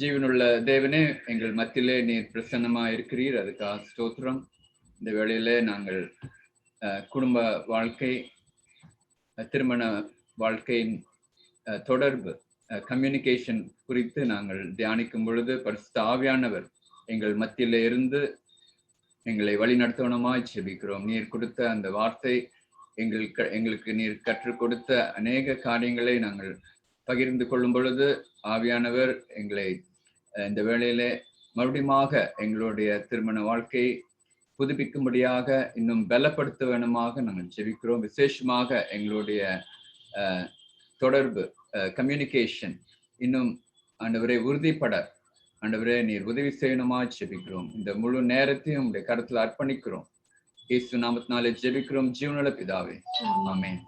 ஜீவனுள்ள தேவனே, எங்கள் மத்தியிலே நீர் பிரசன்னமா இருக்கிறீர், அதுக்காக ஸ்தோத்திரம். இந்த வேளையிலே நாங்கள் குடும்ப வாழ்க்கை, திருமண வாழ்க்கையின் தொடர்பு, கம்யூனிகேஷன் குறித்து நாங்கள் தியானிக்கும் பொழுது பரிசுத்த ஆவியானவர் எங்கள் மத்தியிலே இருந்து எங்களை வழிநடத்தவனமாய் ஜெபிக்கிறோம். நீர் கொடுத்த அந்த வார்த்தை எங்களுக்கு நீர் கற்றுக் கொடுத்த அநேக காரியங்களை நாங்கள் பகிர்ந்து கொள்ளும் பொழுது ஆவியானவர் எங்களை இந்த வேளையிலே மறுபடியுமாக எங்களுடைய திருமண வாழ்க்கையை புதுப்பிக்கும்படியாக இன்னும் பலப்படுத்த வேணுமாக நாங்கள் ஜெபிக்கிறோம். விசேஷமாக எங்களுடைய தொடர்பு, கம்யூனிகேஷன் இன்னும் ஆண்டவரை உறுதிப்பட ஆண்டவரே நீர் உதவி செய்யணுமா ஜெபிக்கிறோம். இந்த முழு நேரத்தையும் உடைய கருத்துல அர்ப்பணிக்கிறோம். இயேசு நாமத்தினாலே ஜெபிக்கிறோம் ஜீவனுள்ள பிதாவே, ஆமென்.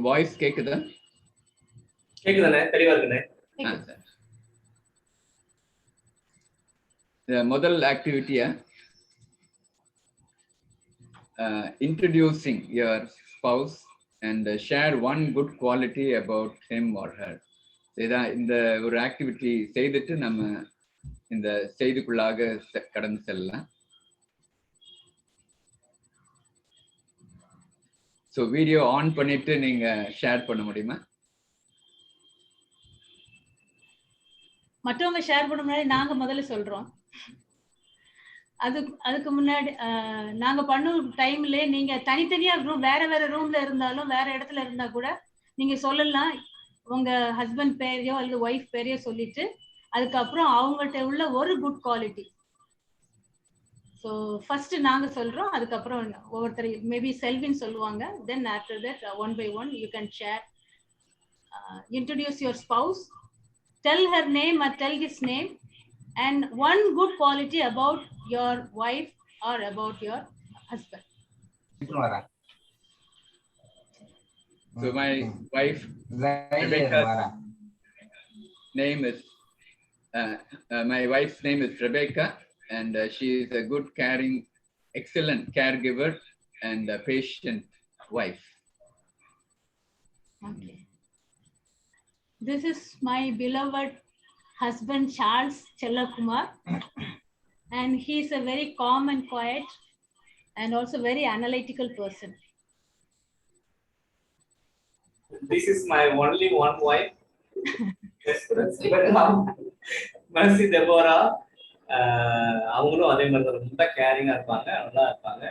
வாய்ஸ் கேக்குதா? கேக்குதானே? தெளிவா இருக்குனே. முதல் ஆக்டிவிட்டியா introducing your spouse and share one good quality about him or her. இதான் இந்த ஒரு ஆக்டிவிட்டி செய்துட்டு நம்ம இந்த செய்திக்குள்ளாக கடந்து செல்லலாம். ஸோ வீடியோ ஆன் பண்ணிட்டு நீங்க ஷேர் பண்ண முடியுமா? மற்றவங்க ஷேர் பண்ண முன்னாடி நாங்க முதல்ல சொல்றோம். அதுக்கு முன்னாடி நாங்க பண்ணும் டைம்ல நீங்க தனித்தனியா வேற வேற ரூம்ல இருந்தாலும் வேற இடத்துல இருந்தா கூட நீங்க சொல்லலாம். உங்க ஹஸ்பண்ட் பேரையோ அல்லது ஒய்ஃப் பேரையோ சொல்லிட்டு அதுக்கப்புறம் அவங்கள்ட்ட உள்ள ஒரு குட் குவாலிட்டி. ஸோ ஃபர்ஸ்ட் நாங்க சொல்றோம், அதுக்கப்புறம் ஒவ்வொருத்தர் மேபி செல்வின் சொல்லுவாங்க. Then after that one by one you can share. Introduce your spouse, tell her name or tell his name and one good quality about your wife or about your husband. So my wife Rebecca name is my wife's name is Rebecca, and she is a good, caring, excellent caregiver and a patient wife. Okay. This is my beloved husband Charles Chellakumar, and he is a very calm and quiet and also very analytical person. This is my only one wife. Mercy Deborah. அவங்களும் அதே மாதிரி ரொம்ப கேரிங்கா இருப்பாங்க, நல்லா இருப்பாங்க,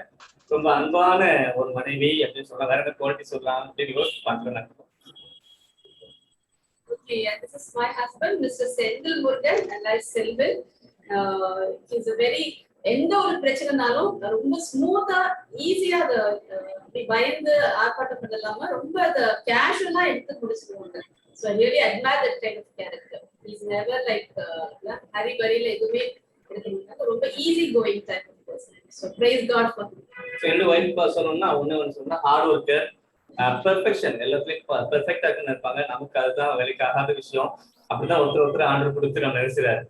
ரொம்ப அன்பான ஒரு மனைவி அப்படின்னு சொல்ல. வேற என்ன குவாலிட்டி சொல்லலாம் அப்படின்னு யோசிச்சு பார்க்கிறேன். Okay, and this is my husband, Mr. Sendil Murugan, and I Selvin. He's a very எந்த ஒரு பிரச்சனைனாலும் ரொம்ப ஸ்மூத்தா ஈஸியா அதை அப்படி பயந்து ஆர்ப்பாட்டம் இல்லாம ரொம்ப அதை கேஷுவலா எடுத்து முடிச்சுடுவாங்க. So I really admire that kind of character. Is never like hurry பரியில எதுவுமே எடுக்க மாட்டாங்க. ரொம்ப easy going type of person. So praise God for him. So என்ன வைஃப் சொல்லணும்னா ஒன்று சொன்னா ஹார்ட் ஒர்க்கர், பெர்ஃபெக்ஷன், எல்லாத்துலயும் பெர்ஃபெக்டா இருப்பாங்க. நமக்கு அதுதான் வேலைக்கு ஆகாத விஷயம். அப்படிதான் ஒருத்தர் ஆர்டர் கொடுத்து நம்ம நினைச்சுறாரு,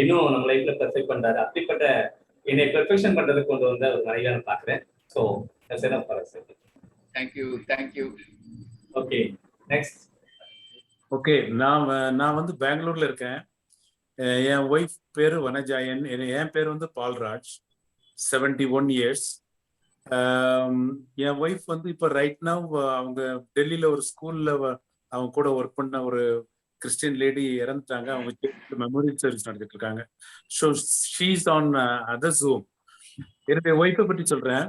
இன்னும் நம்ம லைஃப்ல பெர்ஃபெக்ட் பண்றாரு. அப்படிப்பட்ட என்னை பெர்ஃபெக்ஷன் பண்றதுக்கு கொண்டு வந்த ஒரு மனைவியா நான் பாக்குறேன். So thank you. Okay, next. Okay, நான் வந்து பெங்களூர்ல இருக்கேன். என் ஒய்ஃப் பேரு வனஜாயன், என் பேர் வந்து பால்ராஜ். 71 years. என் ஒய்ஃப் வந்து இப்போ ரைட் நவ் அவங்க டெல்லியில ஒரு ஸ்கூல்ல அவங்க கூட ஒர்க் பண்ண ஒரு கிறிஸ்டியன் லேடி இறந்துட்டாங்க. அவங்க மெமோரியல் சர்வீஸ் நடத்திட்டு இருக்காங்க. So she's on other Zoom. என்னுடைய ஒய்ஃபை பற்றி சொல்றேன்.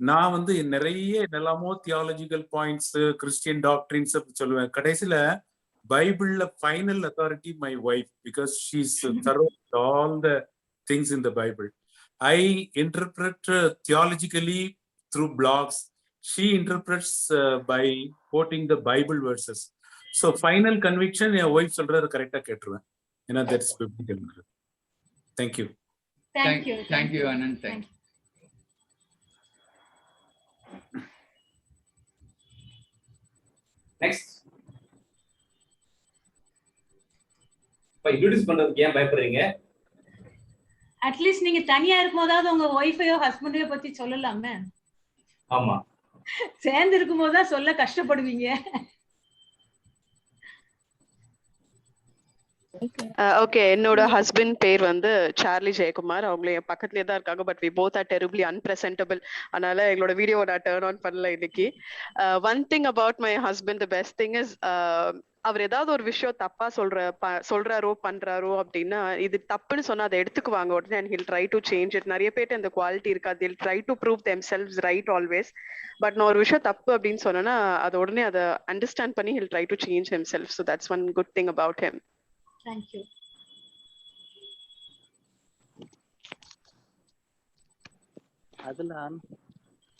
நான் வந்து நிறைய எல்லாமோ தியாலஜிக்கல் பாயிண்ட்ஸ், கிறிஸ்டியன் டாக்டரின்ஸ் சொல்லுவேன். கடைசியில பைபிள்ல final authority my wife, because she's through all the things in the Bible. I interpret theologically through blogs. She interprets by quoting the Bible verses. So final conviction, your wife சொல்றது கரெக்டா கேட்டுருவேன். ஏன்னா that's biblical. Thank you. Thank you Anand. Thank you. Next. Introduce பண்றதுக்கு ஏன் பயப்படுறீங்க? At least நீங்க தனியா இருக்கும்போதாவது உங்க ஒய்ஃபையோ ஹஸ்பண்டையோ பத்தி சொல்லலாமே. ஆமா, சேர்ந்து இருக்கும்போது தான் சொல்ல கஷ்டப்படுவீங்க. ஓகே, என்னோட ஹஸ்பண்ட் பேர் வந்து சார்லி ஜெயக்குமார். அவங்க என் பக்கத்துலயே தான் இருக்காங்க. But we both are terribly unpresentable. அதனால எங்களோட வீடியோ நான் டர்ன் ஆன் பண்ணல இன்னைக்கு. One thing about my husband, the best thing is அவர் ஏதாவது ஒரு விஷயம் தப்பா சொல்றாரோ பண்றாரோ அப்படின்னா, இது தப்புன்னு சொன்னா அதை எடுத்துக்குவாங்க உடனே, and he'll try to change it. நிறைய பேர்ட்டு அந்த குவாலிட்டி இருக்காது. They'll try to prove themselves right always. But நான் ஒரு விஷயம் தப்பு அப்படின்னு சொன்னேன்னா அதை உடனே அதை அண்டர்ஸ்டாண்ட் பண்ணி he'll try to change himself. So that's one good thing about him. Thank you. அதுல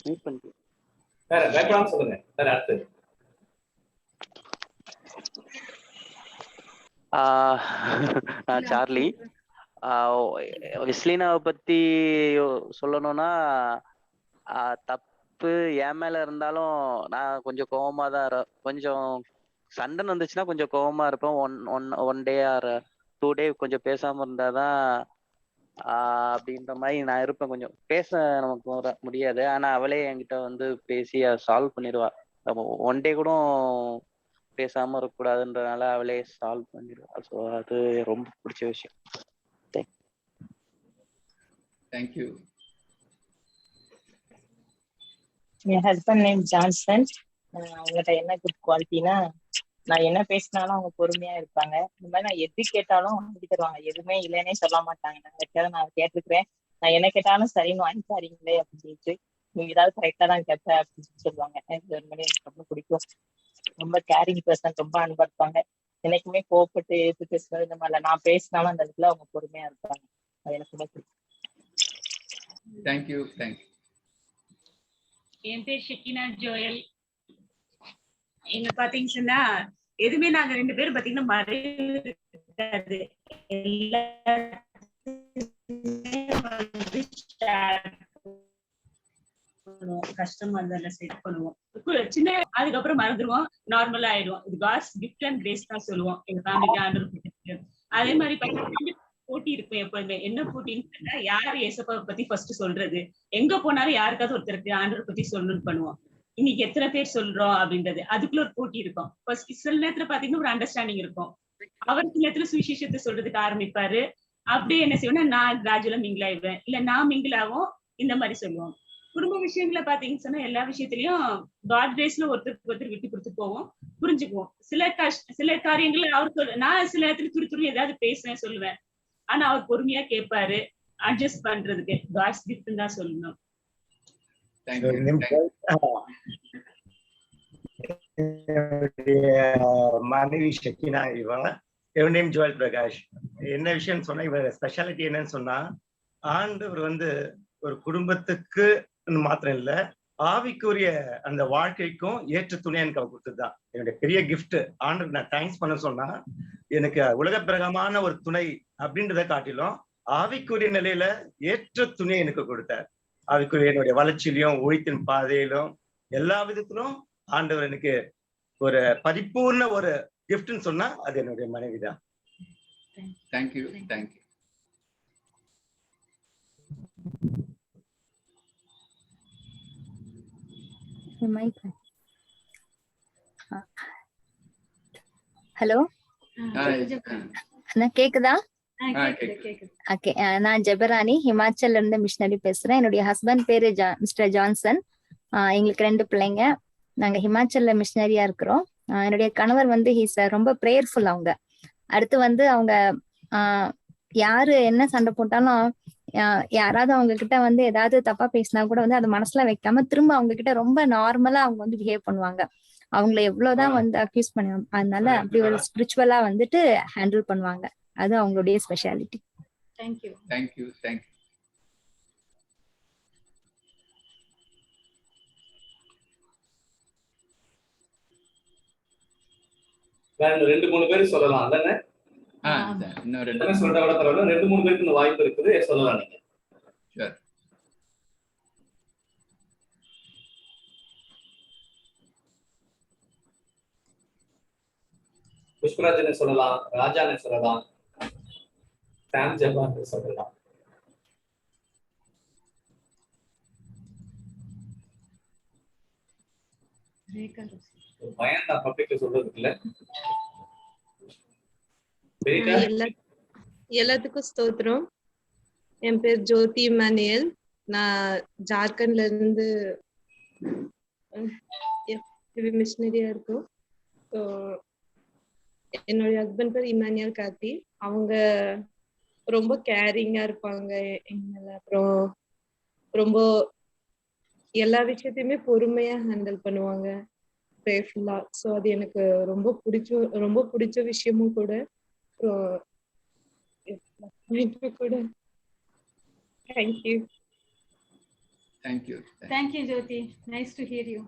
மீட் பண்ணி வேற பேக்ரவுண்ட் சொல்லுங்க. வேற அடுத்து நான் சார்லி. விஸ்லினாவை பத்தி சொல்லணும்னா, தப்பு என் மேல இருந்தாலும் நான் கொஞ்சம் கோவமா தான் கொஞ்சம் சண்டை வந்துச்சுன்னா கொஞ்சம் கோவமா இருப்பேன். ஒன் டே ஆர் 2 டே கொஞ்சம் பேசாம இருந்தாதான் அப்படின்ற மாதிரி நான் இருப்பேன். கொஞ்சம் பேச நமக்கு முடியாது. ஆனா அவளே என்கிட்ட வந்து பேசி சால்வ் பண்ணிடுவா. ஒன் டே கூட பேசாம இருக்கக்கூடாதுன்றதுனால அவளே சால்வ் பண்ணிடுவா. ஸோ அது ரொம்ப பிடிச்ச விஷயம். தேங்க்யூ. என் ஹஸ்பண்ட் நேம் ஜான்சன். அவங்ககிட்ட என்ன குட் குவாலிட்டினா, நான் என்ன பேசினாலும் அவங்க பொறுமையா இருப்பாங்க. இந்த மாதிரி நான் எது கேட்டாலும் வாங்கி தருவாங்க. எதுவுமே இல்லைன்னே சொல்ல மாட்டாங்க. நான் கேட்டுக்கிறேன், நான் என்ன கேட்டாலும் சரின்னு வாங்கி தரீங்களே அப்படின்ட்டு, நீங்க ஏதாவது கரெக்டா தான் கேட்ப அப்படின்னு சொல்லுவாங்க. எனக்கு ரொம்ப பிடிக்கும். ரொம்ப கேரிங் பர்சன், ரொம்ப அன்பா இருப்பாங்க. எனக்குமே கோவப்பட்டு எது பேசுறது இந்த மாதிரில நான் பேசினாலும் அந்த இடத்துல அவங்க பொறுமையா இருப்பாங்க. அது எனக்கு ரொம்ப பிடிக்கும். தேங்க்யூ. தேங்க்யூ. என் பேர் ஷெக்கினா ஜோயல். எங்க பாத்தீங்கன்னா எதுவுமே நாங்க 2 பேரும் பாத்தீங்கன்னா மறையாது. கஷ்டமா இருந்தா செட் பண்ணுவோம். சின்ன அதுக்கப்புறம் மறந்துடுவோம், நார்மலா ஆயிடுவோம். இது காட்ஸ் கிஃப்ட் அண்ட் கிரேஸ் தான் சொல்லுவோம் எங்க ஃபேமிலிக்கு ஆண்டவர். அதே மாதிரி பாத்தீங்கன்னா போட்டி இருக்கும் எப்பவுமே. என்ன போட்டின்னு யார் ஏசப்பாவை பத்தி ஃபர்ஸ்ட் சொல்றது, எங்க போனாலும் யாருக்காவது ஒருத்தருக்கு ஆண்டவர் பத்தி சொல்லணும்னு பண்ணுவோம். இன்னைக்கு எத்தனை பேர் சொல்றோம் அப்படின்றது, அதுக்குள்ள ஒரு போட்டி இருக்கும். ஃபர்ஸ்ட் சில நேரத்துல பாத்தீங்கன்னா ஒரு அண்டர்ஸ்டாண்டிங் இருக்கும். அவர் சில நேரத்துல சுவிசேஷத்தை சொல்றதுக்கு ஆரம்பிப்பாரு. அப்படியே என்ன செய்வோம்னா நான் கிராஜுவலா மிங்கிள் ஆயிடுவேன், இல்ல நான் மிங்கிள் ஆகும். இந்த மாதிரி சொல்லுவோம். குடும்ப விஷயங்களை பாத்தீங்கன்னு சொன்னா எல்லா விஷயத்திலயும் காட் கிரேஸ்ல ஒருத்தருக்கு ஒருத்தர் விட்டு கொடுத்து போவோம், புரிஞ்சுக்குவோம். சில காரியங்கள் அவர் நான் சில நேரத்துல துரு ஏதாவது பேசுவேன் சொல்லுவேன். ஆனா அவர் பொறுமையா கேட்பாரு. அட்ஜஸ்ட் பண்றதுக்கு காட்ஸ் கிஃப்ட் தான் சொல்லணும். மனைவி ஷெக்கினா இவன். இவன் நேம் ஜுவல் பிரகாஷ். என்ன விஷயம் சொன்னா, இவன் ஸ்பெஷாலிட்டி என்னன்னு சொன்னா, ஆண்டவர் வந்து ஒரு குடும்பத்துக்கு மாத்திரம் இல்ல, ஆவிக்குரிய அந்த வாழ்க்கைக்கும் ஏற்ற துணை எனக்கு அவர் கொடுத்ததுதான் என்னுடைய பெரிய கிஃப்ட். ஆண்டவர் நான் தேங்க்ஸ் பண்ண சொன்னா, எனக்கு உலக பிரகமான ஒரு துணை அப்படின்றத காட்டிலும் ஆவிக்குரிய நிலையில ஏற்ற துணையை எனக்கு கொடுத்தார். ஆவிக்குரிய என்னுடைய வளர்ச்சியிலும் ஊழியத்தின் பாதையிலும் எல்லா விதத்திலும் ஆண்டவர் எனக்கு ஒரு பரிபூர்ண ஒரு கிஃப்ட்னு சொன்னா அது என்னுடைய மனைவிதான். தேங்க்யூ. தேங்க்யூ. ஹலோ, கேக்குதா? ஓகே, நான் ஜெபராணி, ஹிமாச்சல்ல இருந்து மிஷனரி பேசுறேன். என்னுடைய ஹஸ்பண்ட் பேரு மிஸ்டர் ஜான்சன். எங்களுக்கு 2 பிள்ளைங்க. நாங்க ஹிமாச்சல்ல மிஷனரியா இருக்கிறோம். என்னுடைய கணவர் வந்து ரொம்ப பிரேயர்ஃபுல். அவங்க அடுத்து வந்து அவங்க யாரு என்ன சண்டை போட்டாலும், யாராவது அவங்க கிட்ட வந்து ஏதாவது தப்பா பேசினா கூட வந்து அதை மனசுல வைக்காம திரும்ப அவங்க கிட்ட ரொம்ப நார்மலா அவங்க வந்து பிஹேவ் பண்ணுவாங்க. அவங்கள எவ்வளவுதான் வந்து அக்யூஸ் பண்ணுவாங்க, அதனால அப்படி ஒரு ஸ்பிரிச்சுவலா வந்துட்டு ஹேண்டில் பண்ணுவாங்க. அது அவங்களுடைய ஸ்பெஷாலிட்டி. தேங்க்யூ. தேங்க்யூ. தேங்க்யூ. வேற 2-3 பேர் சொல்லலாம் தானே? இன்னும் 2 சொல்றத விட பரவாயில்ல, 2-3 பேருக்கு இந்த வாய்ப்பு இருக்குது, சொல்லலாம் நீங்க. சரி. புஷ்பராஜனை சொல்லலாம், ராஜானை சொல்லலாம். சாம் ஜெபா சொல்லலாம். பயம் தான் பப்ளிக்ல சொல்றதுக்கு இல்ல. எல்லாத்துக்கும் ஸ்தோத்திரம். என் பேர் ஜோதி இமானுவேல். நான் ஜார்க்கண்ட்ல இருந்து மிஷனரியா இருக்கும். ஸோ என்னுடைய ஹஸ்பண்ட் பேர் இமானுவேல் கார்த்தி. அவங்க ரொம்ப கேரிங்கா இருப்பாங்க எங்களை. அப்புறம் ரொம்ப எல்லா விஷயத்தையுமே பொறுமையா ஹேண்டில் பண்ணுவாங்க, பிரேஃபுல்லா. ஸோ அது எனக்கு ரொம்ப பிடிச்ச விஷயமும் கூட. கூட Thank you. Thank you. Thank you, Jyoti. Nice to hear you.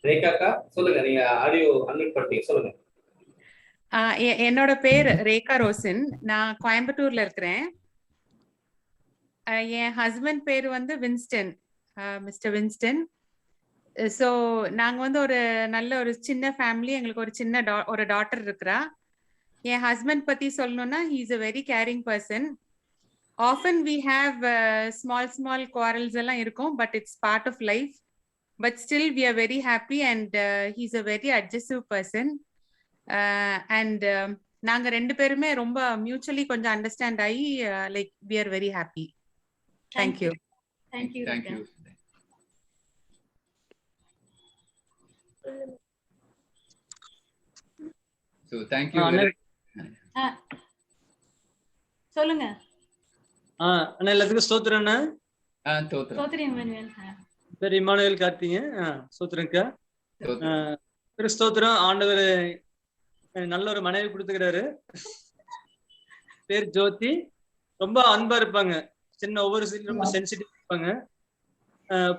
ரேகாக்கா சொல்லுங்க, நீங்க ஆடியோ அன்மியூட் பண்ணிட்டீங்க, சொல்லுங்க. என்னோட பேர் ரேகா ரோசன். நான் கோயம்புத்தூர்ல இருக்கிறேன். என் ஹஸ்பண்ட் பேர் வந்து வின்ஸ்டன், மிஸ்டர் வின்ஸ்டன். ஸோ நாங்க வந்து ஒரு நல்ல ஒரு சின்ன ஃபேமிலி. எங்களுக்கு ஒரு சின்ன ஒரு டாட்டர் இருக்கிறா. என் ஹஸ்பண்ட் பத்தி சொல்லணும்னா, he is a very caring person. Often we have small quarrels எல்லாம் இருக்கும், but it's part of life. But still we are very happy and he is a very adjustive person. And நாங்க ரெண்டு பேருமே ரொம்ப mutually கொஞ்சம் understand ஆகி like we are very happy. Thank you. Thank you. Thank you. So thank you. சொல்லுங்க. அண்ணா எல்லாத்துக்கும் ஸ்தோத்திரம் அண்ணா. ஸ்தோத்திரம் இமானுவேல். பேர் இமானுவேல் கார்த்திங்க. ஸ்தோத்திரம்க்கா. பேர் ஸ்தோத்திரம். ஆண்டவர் நல்ல ஒரு மனைவி கொடுத்துக்கிறாரு. பேர் ஜோதி. ரொம்ப அன்பா இருப்பாங்க. சின்ன ஒவ்வொரு சீன் ரொம்ப சென்சிட்டிவ் இருப்பாங்க.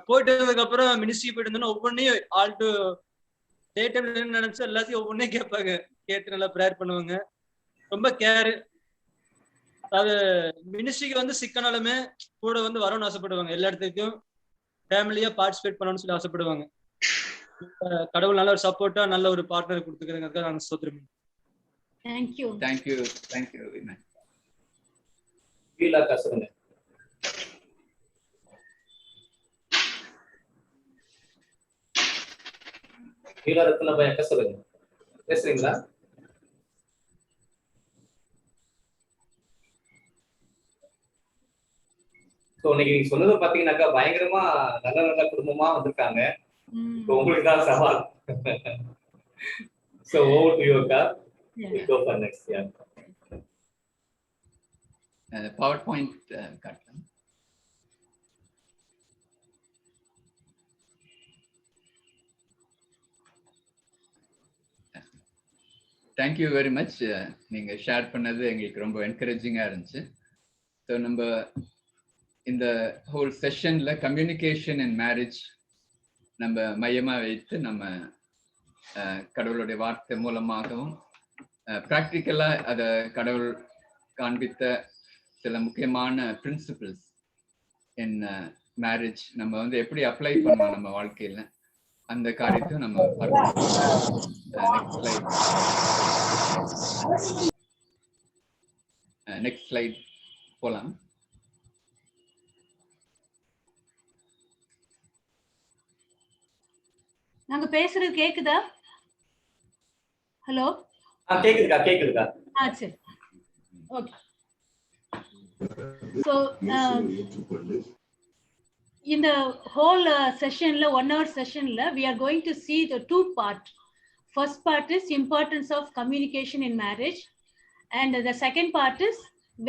போயிட்டு வந்ததுக்கு அப்புறம் மினிஸ்ட்ரி போயிட்டு இருந்தோம்னா ஒவ்வொன்றையும் ஆல் டு டே டைம்ல என்ன நினைச்சா எல்லாத்தையும் ஒவ்வொன்றையும் கேட்பாங்க. கேட்டு நல்லா ப்ரேயர் பண்ணுவாங்க. ரொம்ப கேர். அதாவது மினிஸ்ட்ரிக்கு வந்து சிக்கனாலுமே கூட வந்து வரணும்னு ஆசைப்படுவாங்க. எல்லா இடத்துக்கும் ஃபேமிலியா பார்ட்டிசிபேட் பண்ணணும்னு சொல்லி ஆசைப்படுவாங்க. கடவுள் நல்ல ஒரு சப்போர்ட்டா நல்ல ஒரு பார்ட்னர் கொடுத்துக்கிறதுக்காக நாங்க ஸ்தோத்திரம். Thank you. Thank you. Thank you. வீலாக்கா சொல்லுங்க. வீலா ரத்ன பாய் அக்கா சொல்லுங்க. பேசுறீங்களா? சோ இன்னைக்கு நீங்க சொன்னது பாத்தீங்கன்னாக்கா பயங்கரமா நல்ல குடும்பமா வந்திருக்காங்க. உங்களுக்கு தான் சவால். So over to you, Akka. We go for next. Yeah. PowerPoint காட்டலாம். Thank you very much. நீங்க ஷேர் பண்ணது எங்களுக்கு ரொம்ப என்கரேஜிங்கா இருந்துச்சு. ஸோ நம்ம இந்த ஹோல் செஷன்ல கம்யூனிகேஷன் அண்ட் மேரேஜ் நம்ம மையமா வைத்து நம்ம கடவுளுடைய வார்த்தை மூலமாகவும் ப்ராக்டிக்கலா அதை கடவுள் காண்பித்த சில முக்கியமான பிரின்சிபிள்ஸ் இன் மேரேஜ் நம்ம வந்து எப்படி அப்ளை பண்ணுவோம் நம்ம வாழ்க்கையில, அந்த காரியத்தையும் நம்ம பார்க்கலாம். நெக்ஸ்ட் ஸ்லைட் போலாம். நாங்க பேசுறது கேக்குதா? ஹலோ. கேக்குதுக்கா. சரி. Okay. So in the whole session la 1 hour session la we are going to see the two part. First part is importance of communication in marriage, and the second part is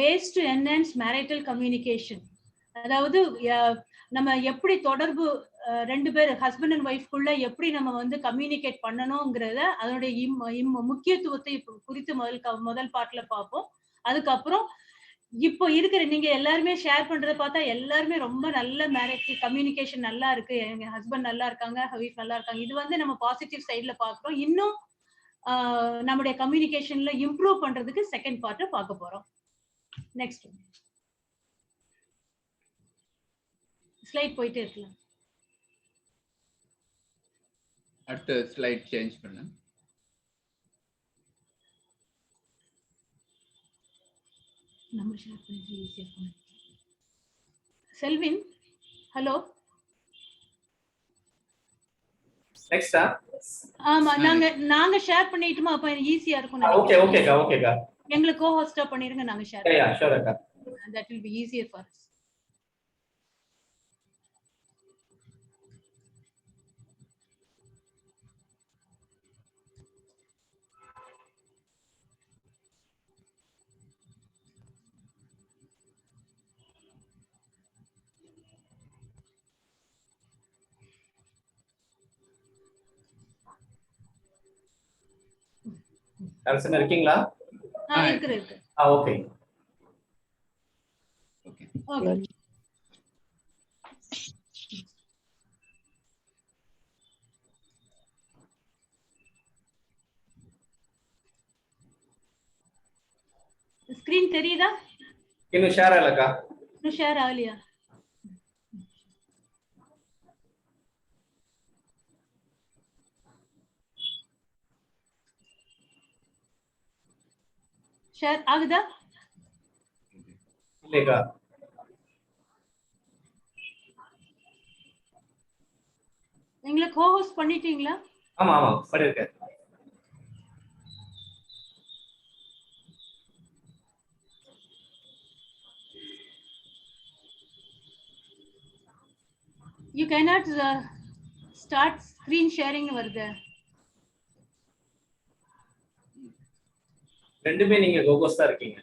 ways to enhance marital communication. அதாவது நம்ம எப்படி தொடர்பு ரெண்டு பேர் husband and ஒய்ஃப்குள்ள எப்படி நம்ம வந்து communicate பண்ணணும்ங்கிறத அதனுடைய முக்கியத்துவத்தை குறித்து முதல் பார்ட்ல பார்ப்போம். அதுக்கப்புறம் இப்போ இருக்கிற நீங்க எல்லாருமே ஷேர் பண்றத பார்த்தா எல்லாருமே ரொம்ப நல்ல மேரேஜ் கம்யூனிகேஷன் நல்லா இருக்கு, எங்க ஹஸ்பண்ட் நல்லா இருக்காங்க, ஒய்ஃப் நல்லா இருக்காங்க. இது வந்து நம்ம பாசிட்டிவ் சைட்ல பாக்குறோம். இன்னும் நம்முடைய கம்யூனிகேஷன்ல இம்ப்ரூவ் பண்றதுக்கு செகண்ட் பார்ட்டை பார்க்க போறோம். நெக்ஸ்ட் ஸ்லைட் போயிட்டே இருக்கலாம். அடுத்த ஸ்லைட் சேஞ்ச் பண்ணு. நம்ம ஷேர் பண்ணி ஈஸியா இருக்கும். செல்வின் ஹலோ. நெக்ஸ்டா? ஆமா நாங்க ஷேர் பண்ணிட்டுமா அப்ப ஈஸியா இருக்கும். ஓகே ஓகேக்கா ஓகேக்கா. எங்களுக்கு கோ-ஹோஸ்டா பண்ணிருங்க, நாங்க ஷேர். யா ஷூர் அக்கா. That will be easier for us. அரசன் இருக்கீங்களா? இருக்கு. Okay okay. ஸ்கிரீன் தெரியுதா? இன்னும் ஷேர் ஆகலக்கா. இன்னும் ஷேர் ஆகலையா? ஷேர் ஆகுதா? இல்லைக்கா. நீங்க கோ-ஹோஸ்ட் பண்ணிட்டீங்களா? ஆமா ஆமா பண்ணிருக்கேன். You cannot start screen sharing வருது. ரெண்டுமே நீங்க கோகோஸ்டா இருக்கீங்க.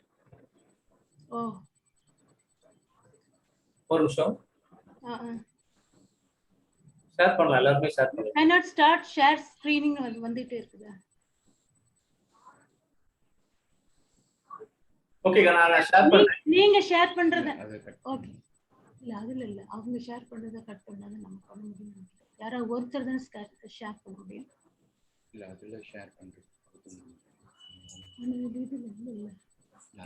ஓ ஒரு நிமிஷம் ஷேர் பண்ணலாம், எல்லாருமே ஷேர் பண்ணுங்க. cannot start share screening வந்துட்டே இருக்குது. ஓகேக்கா நான் ஷேர் பண்றேன். நீங்க ஷேர் பண்றது ஓகே. இல்ல அதுல இல்ல, அவங்க ஷேர் பண்றத கட் பண்ணாத நம்ம பண்ண முடியும். யாரோ ஒருத்தர் தான் ஷேர் பண்ண முடியும். இல்ல அதுல ஷேர் பண்றது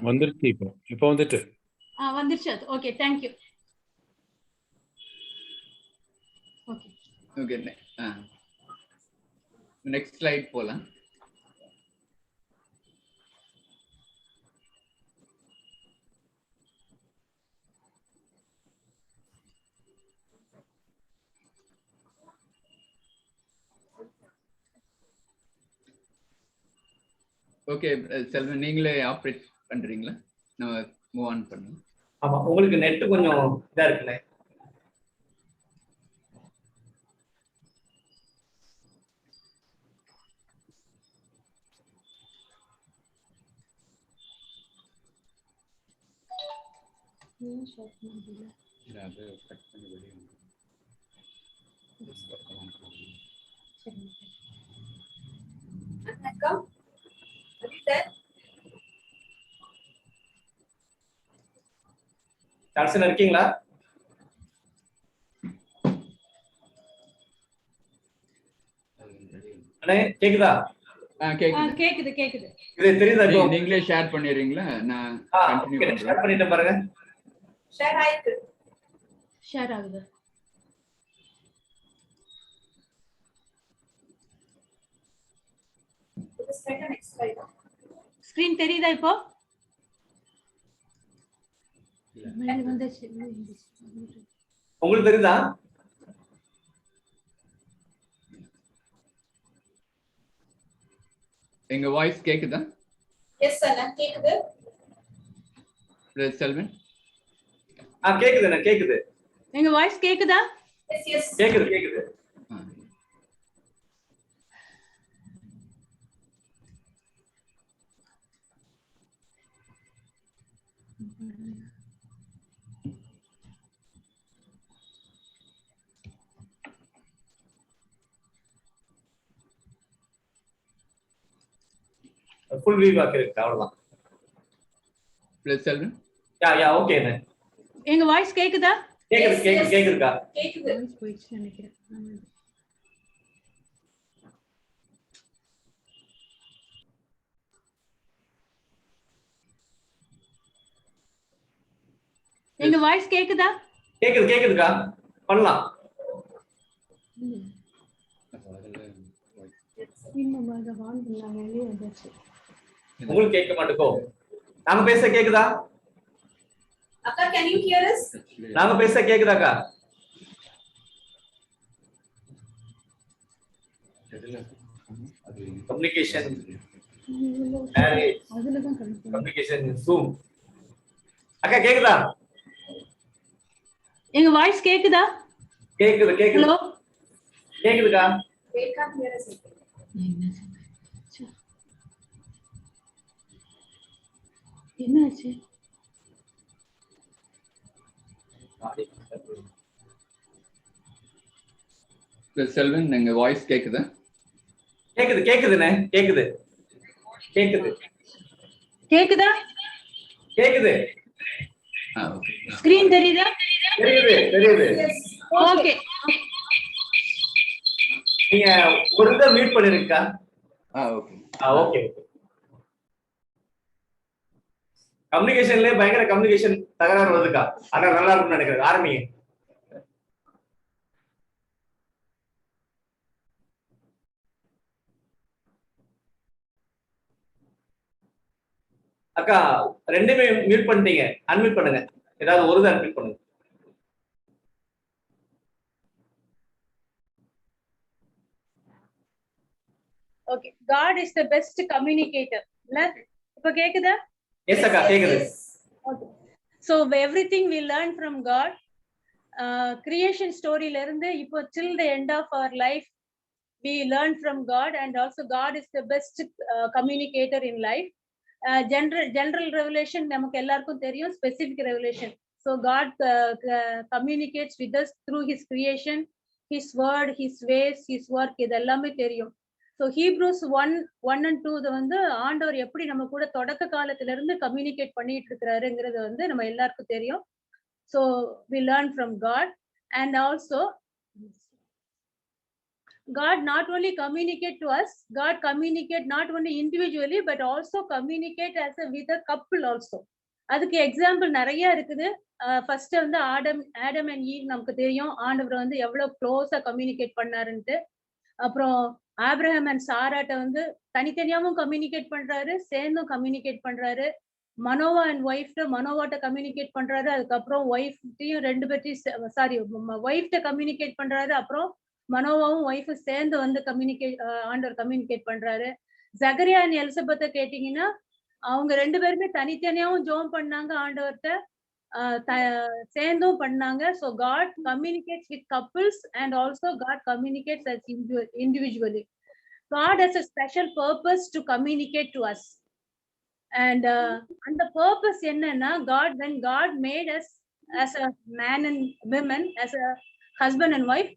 வந்துருச்சு. இப்போ வந்துட்டு வந்துருச்சு. Okay thank you. Okay okay next slide போலாம். ஓகே செல்வன் நீங்களே ஆப்ரேட் பண்றீங்களா? நம்ம மூவ் ஆன் பண்ணுங்க. ஆமா உங்களுக்கு நெட் கொஞ்சம் இதா இருக்குல்ல. அது கட் பண்ணி வெளியே அரசன் இருக்கீங்களா? அண்ணே கேக்குதா? கேக்குது கேக்குது. இது தெரியுதா? இப்போ நீங்களே ஷேர் பண்ணிடுறீங்களா? நான் கண்டினியூ பண்றேன். ஷேர் பண்ணிட்டேன் பாருங்க. ஷேர் ஆயிருக்கு. ஷேர் ஆகுது. ஸ்கிரீன் தெரியுதா இப்போ? உங்களுக்கு தெரியுதா? எங்க வாய்ஸ் கேக்குதா? எஸ் அண்ணா கேக்குது. செல்வன் கேக்குது அண்ணா கேக்குது. எங்க வாய்ஸ் கேக்குதா? எஸ் எஸ் கேக்குது கேக்குது. ஃபுல் வியூ ஆக்கிருக்கு அவ்வளவுதான். ப்ளஸ் செல்வன் யா ஓகே அண்ணா. எங்க வாய்ஸ் கேக்குதா? கேக்குதுக்கா. கேக்குது. போயிடுச்சு நினைக்கிறேன். எங்க வாய்ஸ் கேக்குதா? கேக்குதுக்கா, பண்ணலாம். உங்களுக்கு கேட்க மாட்டேங்கோ. நாங்க பேச கேக்குதா? அக்கா, can you hear us? நாங்க பேச கேக்குதாக்கா? Communication communication Zoom. அக்கா கேக்குதா? எங்க வாய்ஸ் கேக்குதா? கேக்குது. ஹலோ, கேக்குதுக்கா. They can't hear us. என்னாச்சு? செல்வன், எங்க வாய்ஸ் கேக்குதா? கேக்குதுண்ணே. கேக்குது. கேக்குதா? கேக்குது. ஸ்கிரீன் தெரியுதா? தெரியுது. ஓகே, நீங்க ஒரு தடவை மியூட் பண்ணிருக்கா? ஓகே. ஓகே. கம்யூனிகேஷன்லயே பயங்கர கம்யூனிகேஷன் தகராறு வருதுக்கா. ஆனா நல்லா இருக்கும்னு நினைக்கிறேன். ஆரம்பிங்க. அக்கா, ரெண்டுமே மியூட் பண்ணிட்டீங்க. அன்மியூட் பண்ணுங்க. ஏதாவது ஒரு தான் அன்மியூட் பண்ணுங்க. Okay. God is the best communicator. இப்ப கேக்குதா? எஸ் அக்கா, கேக்குது. Okay. So everything we learn from God, creation story la irundhu ipo till the end of our life we learn from God, and also God is the best communicator in life. General revelation namakku ellarkum theriyum, specific revelation. So God communicates with us through his creation, his word, his ways, his work. idellame theriyum. So Hebrews 1 and 2 வந்து ஆண்டவர் எப்படி நம்ம கூட தொடக்க காலத்துல இருந்து communicate பண்ணிட்டு இருக்கிறாருங்கிறது வந்து நம்ம எல்லாருக்கும் தெரியும். So we learn from God, and also God not only communicate to us, God communicate not only individually but also communicate as a with a couple also. அதுக்கு எக்ஸாம்பிள் நிறைய இருக்குது. ஃபர்ஸ்ட் வந்து ஆடம் அண்ட் ஈவ் நமக்கு தெரியும். ஆண்டவர் வந்து எவ்வளவு க்ளோஸா கம்யூனிகேட் பண்ணாருன்ட்டு. அப்புறம் ஆப்ரஹாம் அண்ட் சாராட்ட வந்து தனித்தனியாவும் கம்யூனிகேட் பண்றாரு, சேர்ந்தும் கம்யூனிகேட் பண்றாரு. மனோவா அண்ட் மனோவாட்ட கம்யூனிகேட் பண்றாரு. அதுக்கப்புறம் ஒய்ஃப்டையும் ஒய்ஃப்ட கம்யூனிகேட் பண்றாரு. அப்புறம் மனோவாவும் ஒய்ஃபும் சேர்ந்து வந்து ஆண்டவர் கம்யூனிகேட் பண்றாரு. ஜகரியா அண்ட் எலிசபெத்தை கேட்டீங்கன்னா அவங்க ரெண்டு பேருமே தனித்தனியாவும் ஜோம் பண்ணாங்க, ஆண்டவர்கிட்ட சேர்ந்தும் பண்ணாங்க. So God communicates with couples, and also God communicates as individually. God has a special purpose to communicate to us, and the purpose என்னன்னா, when God made us as a man and women, as a husband and wife,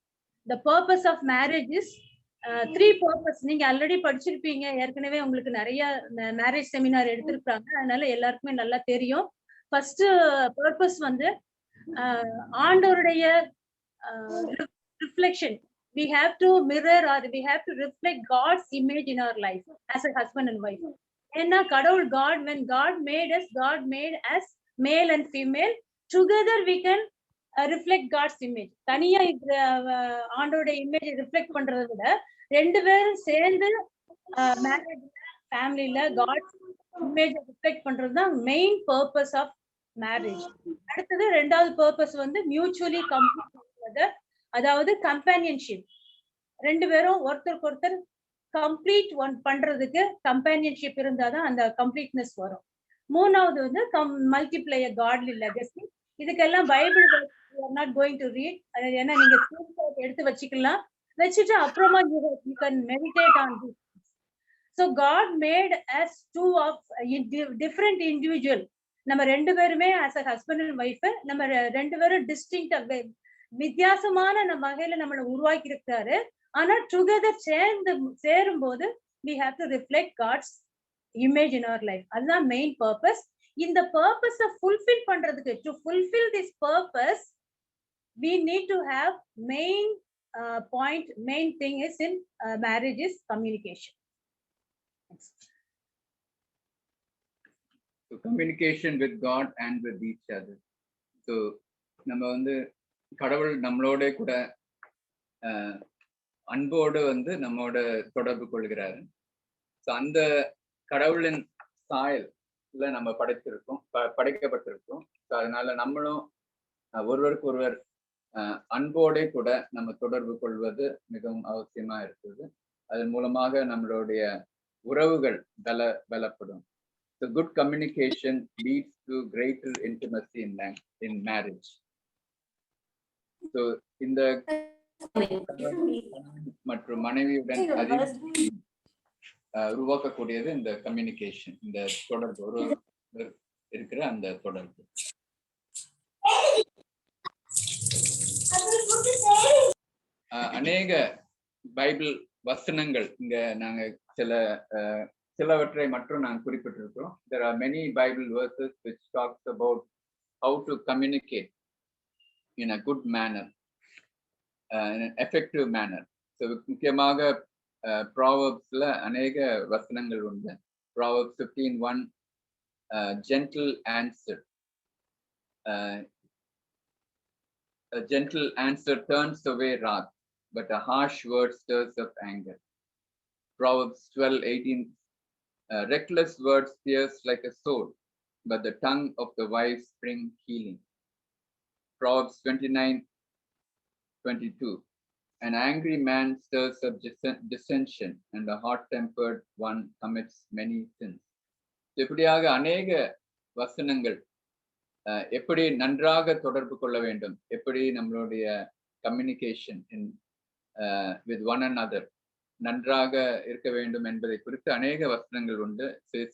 the purpose of marriage is three purpose. நீங்க already படிச்சிருப்பீங்க, ஏற்கனவே உங்களுக்கு நிறைய marriage seminar எடுத்திருக்காங்க, அதனால எல்லாருக்குமே நல்லா தெரியும். ஃபர்ஸ்ட் பர்பஸ் வந்து ஆண்டவருடைய reflection. We have to mirror, or we have to reflect God's image in our life as a husband and wife. ஏன்னா கடவுள் when God made us, God made us male and female. Together we can reflect God's image. தனியா ஆண்டவருடைய image reflect பண்றதை விட ரெண்டு பேரும் சேர்ந்து மேரேஜ்ல, ஃபேமிலில காட்ஸ் இமேஜ் ரிஃப்ளெக்ட் பண்றது தான் மெயின் பர்பஸ் ஆஃப் மேரேஜ். அடுத்தது ரெண்டாவது பர்பஸ் வந்து மியூச்சுவலி கம்ப்ளீட் பண்றது, அதாவது கம்பேனியன்ஷிப். ரெண்டு பேரும் ஒருத்தருக்கு ஒருத்தர் கம்ப்ளீட் பண்றதுக்கு கம்பேனியன்ஷிப் இருந்தாதான் அந்த கம்ப்ளீட்னஸ் வரும். மூணாவது வந்து மல்டிப்ளை a godly legacy. இதுக்கெல்லாம் Bible not going to read, ஏன்னா நீங்க எடுத்து வச்சுட்டு அப்புறமா you can meditate on this. So God made us two of different individual. நம்ம ரெண்டு பேருமே as a husband and wife, நம்ம ரெண்டு பேரும் டிஸ்டிங்க்ட் வித்தியாசமான நம்ம வகையில நம்மளை உருவாக்கி இருக்காரு. ஆனா டுகெதர் சேரும்போது we have to reflect God's image in our life. அதுதான் மெயின் பர்பஸ். இந்த பர்பஸை ஃபுல்ஃபில் பண்றதுக்கு, to fulfill this purpose we need to have main thing is in marriage is communication. So communication with God and with each other. So நம்ம வந்து கடவுள் நம்மளோட கூட அன்போடு வந்து நம்மோட தொடர்பு கொள்கிறாரு. ஸோ அந்த கடவுளின் சாயல்ல நம்ம படைக்கப்பட்டிருக்கோம். ஸோ அதனால நம்மளும் ஒருவருக்கு ஒருவர் அன்போட கூட நம்ம தொடர்பு கொள்வது மிகவும் அவசியமா இருக்குது. அதன் மூலமாக நம்மளுடைய உறவுகள் பலப்படும். So good communication leads to greater intimacy in marriage. So இந்த மற்றும் மனைவியுடன் உருவாக்கக்கூடியது இந்த கம்யூனிகேஷன், இந்த தொடர்பு, இருக்கிற அந்த தொடர்பு. அநேக பைபிள் வசனங்கள் இங்க நாங்க சிலவற்றை மட்டும் நாங்கள் குறிப்பிட்டிருக்கிறோம். There are many Bible verses which talks about how to communicate in a good manner, in an effective manner. So முக்கியமாக Proverbsல அநேக வசனங்கள் உண்டு. Proverbs 15:1 gentle answer. A gentle answer turns away wrath, but a harsh word stirs up anger. Proverbs 12:18 reckless words pierce like a sword, but the tongue of the wise bring healing. Proverbs 29:22 an angry man stirs up dissension, and a hot-tempered one commits many sins. இப்படியாக அநேக வசனங்கள் எப்படி நன்றாக தொடர்பு கொள்ள வேண்டும், எப்படி நம்மளுடைய கம்யூனிகேஷன் வித் ஒன் அனதர் நன்றாக இருக்க வேண்டும் என்பதை குறித்து அநேக வசனங்கள் உண்டு.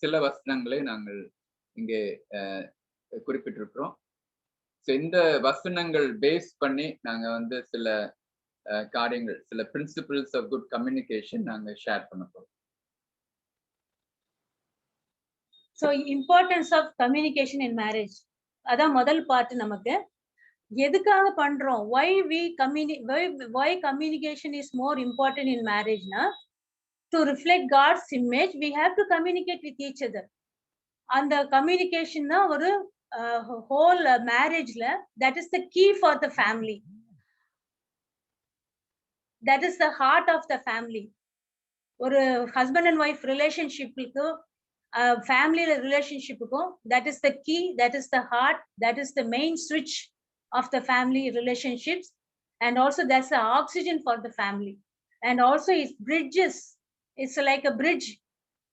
சில வசனங்களை நாங்கள் இங்கே குறிப்பிட்டிருக்கிறோம். இந்த வசனங்கள் பேஸ் பண்ணி நாங்க வந்து சில காரியங்கள், சில பிரின்சிபிள்ஸ் ஆஃப் குட் கம்யூனிகேஷன் நாங்க ஷேர் பண்ண போறோம். So importance of communication in marriage, அதான் முதல் பார்ட். நமக்கு எதுக்காக பண்றோம், why communication is more important in marriage na, to reflect God's image we have to communicate with each other. And the communication na ஒரு whole marriageல that is the key for the family, that is the heart of the family. ஒரு husband and wife relationshipக்கு family relationshipக்கும் that is the key, that is the heart, that is the main switch of the family relationships, and also that's the oxygen for the family, and also it bridges, it's like a bridge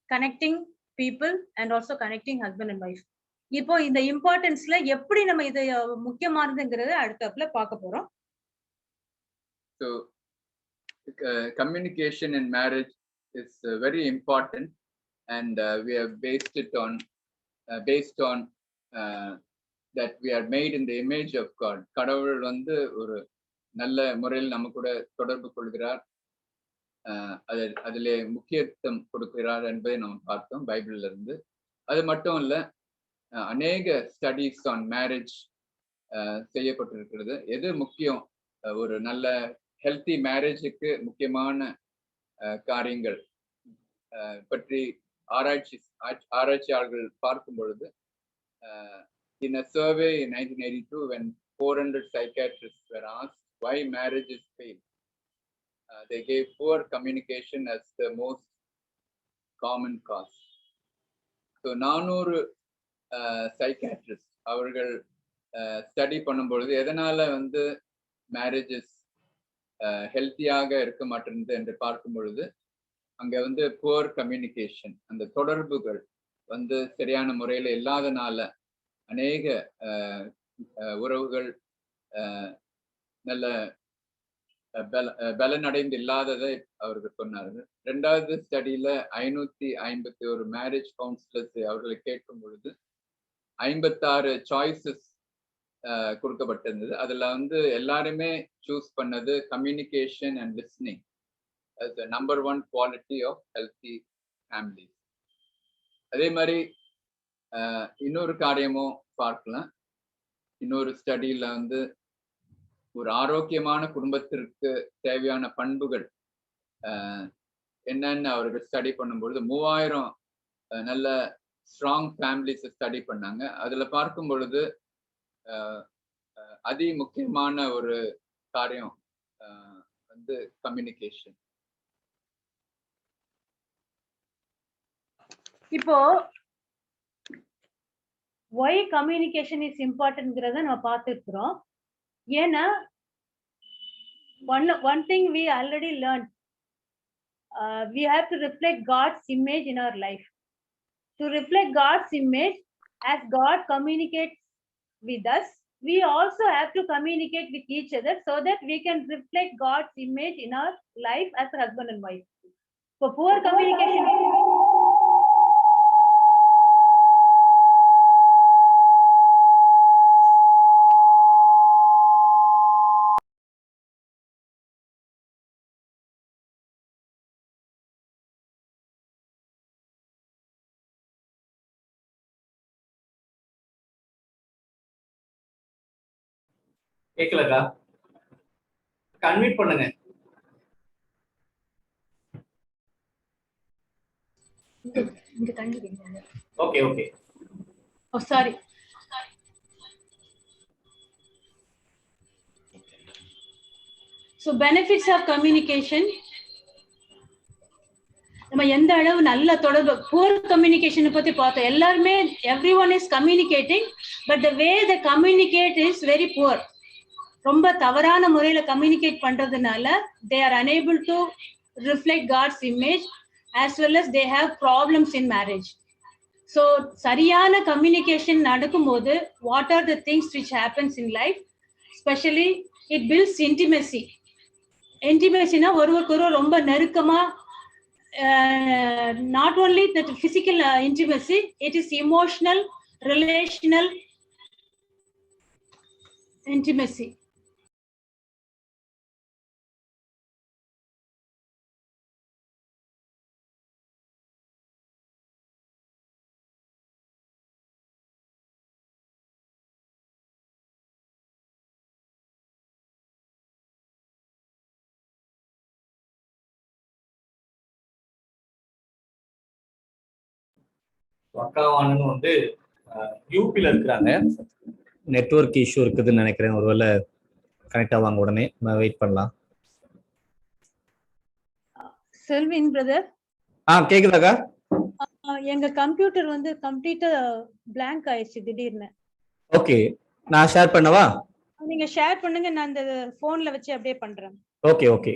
connecting people and also connecting husband and wife. இப்போ இந்த இம்பார்ட்டன்ஸ்ல எப்படி நம்ம இது முக்கியமானதுங்கிறத அடுத்தப்ல பார்க்க போறோம். So communication in marriage is very important, and we have based on that we are made in the image of God. கடவுள் வந்து ஒரு நல்ல முறையில் நம்ம கூட தொடர்பு கொள்கிறார், அதிலே முக்கியத்துவம் கொடுக்கிறார் என்பதை நாம் பார்த்தோம் பைபிள்ல இருந்து. அது மட்டும் இல்ல, அநேக ஸ்டடீஸ் ஆன் மேரேஜ் செய்யப்பட்டிருக்கிறது. எது முக்கியம், ஒரு நல்ல ஹெல்த்தி மேரேஜுக்கு முக்கியமான காரியங்கள் பற்றி ஆராய்ச்சியாளர்கள் பார்க்கும் பொழுது, in a survey in 1982 when 400 psychiatrists were asked why marriages fail, they gave poor communication as the most common cause. So 400 psychiatrists அவர்கள் ஸ்டடி பண்ணும் பொழுது எதனால வந்து மேரேஜஸ் ஹெல்த்தியாக இருக்க மாட்டேங்குது என்று பார்க்கும் பொழுது, அங்க வந்து புவர் கம்யூனிகேஷன், அந்த தொடர்புகள் வந்து சரியான முறையில இல்லாதனால அநேக உறவுகள் நல்ல பலனடைந்து இல்லாததை அவர்கள் சொன்னார்கள். 2வது ஸ்டடியில 551 மேரேஜ் கவுன்சிலர்ஸ் அவர்களை கேட்கும் பொழுது 56 சாய்ஸஸ் கொடுக்கப்பட்டிருந்தது. அதுல வந்து எல்லாருமே சூஸ் பண்ணது communication and listening as the number 1 quality of healthy families. அதே மாதிரி இன்னொரு காரியமும் பார்க்கலாம். இன்னொரு ஸ்டடியில வந்து ஒரு ஆரோக்கியமான குடும்பத்திற்கு தேவையான பண்புகள் என்னன்னு அவர்கள் ஸ்டடி பண்ணும்பொழுது 3000 நல்ல ஸ்ட்ராங் ஃபேமிலிஸ் ஸ்டடி பண்ணாங்க. அதுல பார்க்கும் பொழுது அதி முக்கியமான ஒரு காரியம் வந்து கம்யூனிகேஷன். இப்போ why communication is important நம்ம பார்த்துருக்கிறோம். ஏன்னா one thing we already learned, we have to reflect God's image in our life. To reflect God's image, as God communicates with us, we also have to communicate with each other so that we can reflect God's image in our life as a husband and wife. For poor communication, கேக்கலக்கா, convey பண்ணுங்க. Okay okay. oh sorry. So benefits of communication, நம்ம எந்த அளவு நல்ல தொடர்பு. poor communication பத்தி பார்த்தோம். எல்லாருமே everyone is communicating, but the way they communicate is very poor. ரொம்ப தவறான முறையில கம்யூனிகேட் பண்றதுனால they are unable to reflect God's image, as well as they have problems in marriage. So சரியான கம்யூனிகேஷன் நடக்கும்போது what are the things which happens in life? Especially it builds intimacy. Intimacy-னா ஒருவருக்கொரு ரொம்ப நெருக்கமா, not only that physical intimacy, it is emotional, relational intimacy. அக்காவானு வந்து யூபில இருக்கிறாங்க. Network issue இருக்குதுன்னு நினைக்கிறேன். ஒருவேளை connect ஆவாங்க, உடனே வெயிட் பண்ணலாம். செல்வின் பிரதர், கேக்குதாக்கா? எங்க கம்ப்யூட்டர் வந்து கம்ப்ளீட்டா blank ஆயிடுச்சு திடீர்னு. ஓகே, நான் ஷேர் பண்ணவா? நீங்க ஷேர் பண்ணுங்க, நான் இந்த போன்ல வச்சு அப்படியே பண்றேன். Okay okay.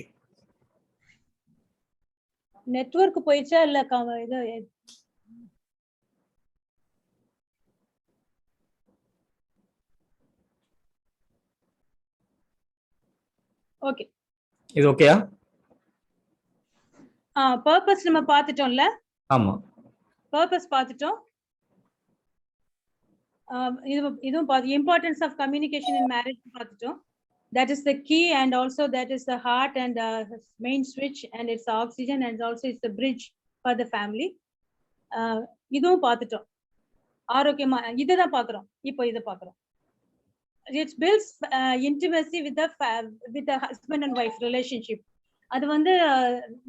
நெட்வொர்க் போயிடுச்சா இல்ல இது? ஓகே, இது ஓகேயா? பர்பஸ் நம்ம பார்த்துட்டோம்ல. ஆமா, பர்பஸ் பார்த்துட்டோம். இதுவும் importance of communication in marriage பார்த்துட்டோம். That is the key, and also that is the heart and main switch, and it's the oxygen, and also it's the bridge for the family. இதுவும் பார்த்துட்டோம். ஆரோக்கியமா இதுதான் பார்க்குறோம். இப்போ இதை பார்க்குறோம். It builds intimacy with the husband and wife relationship. அது வந்து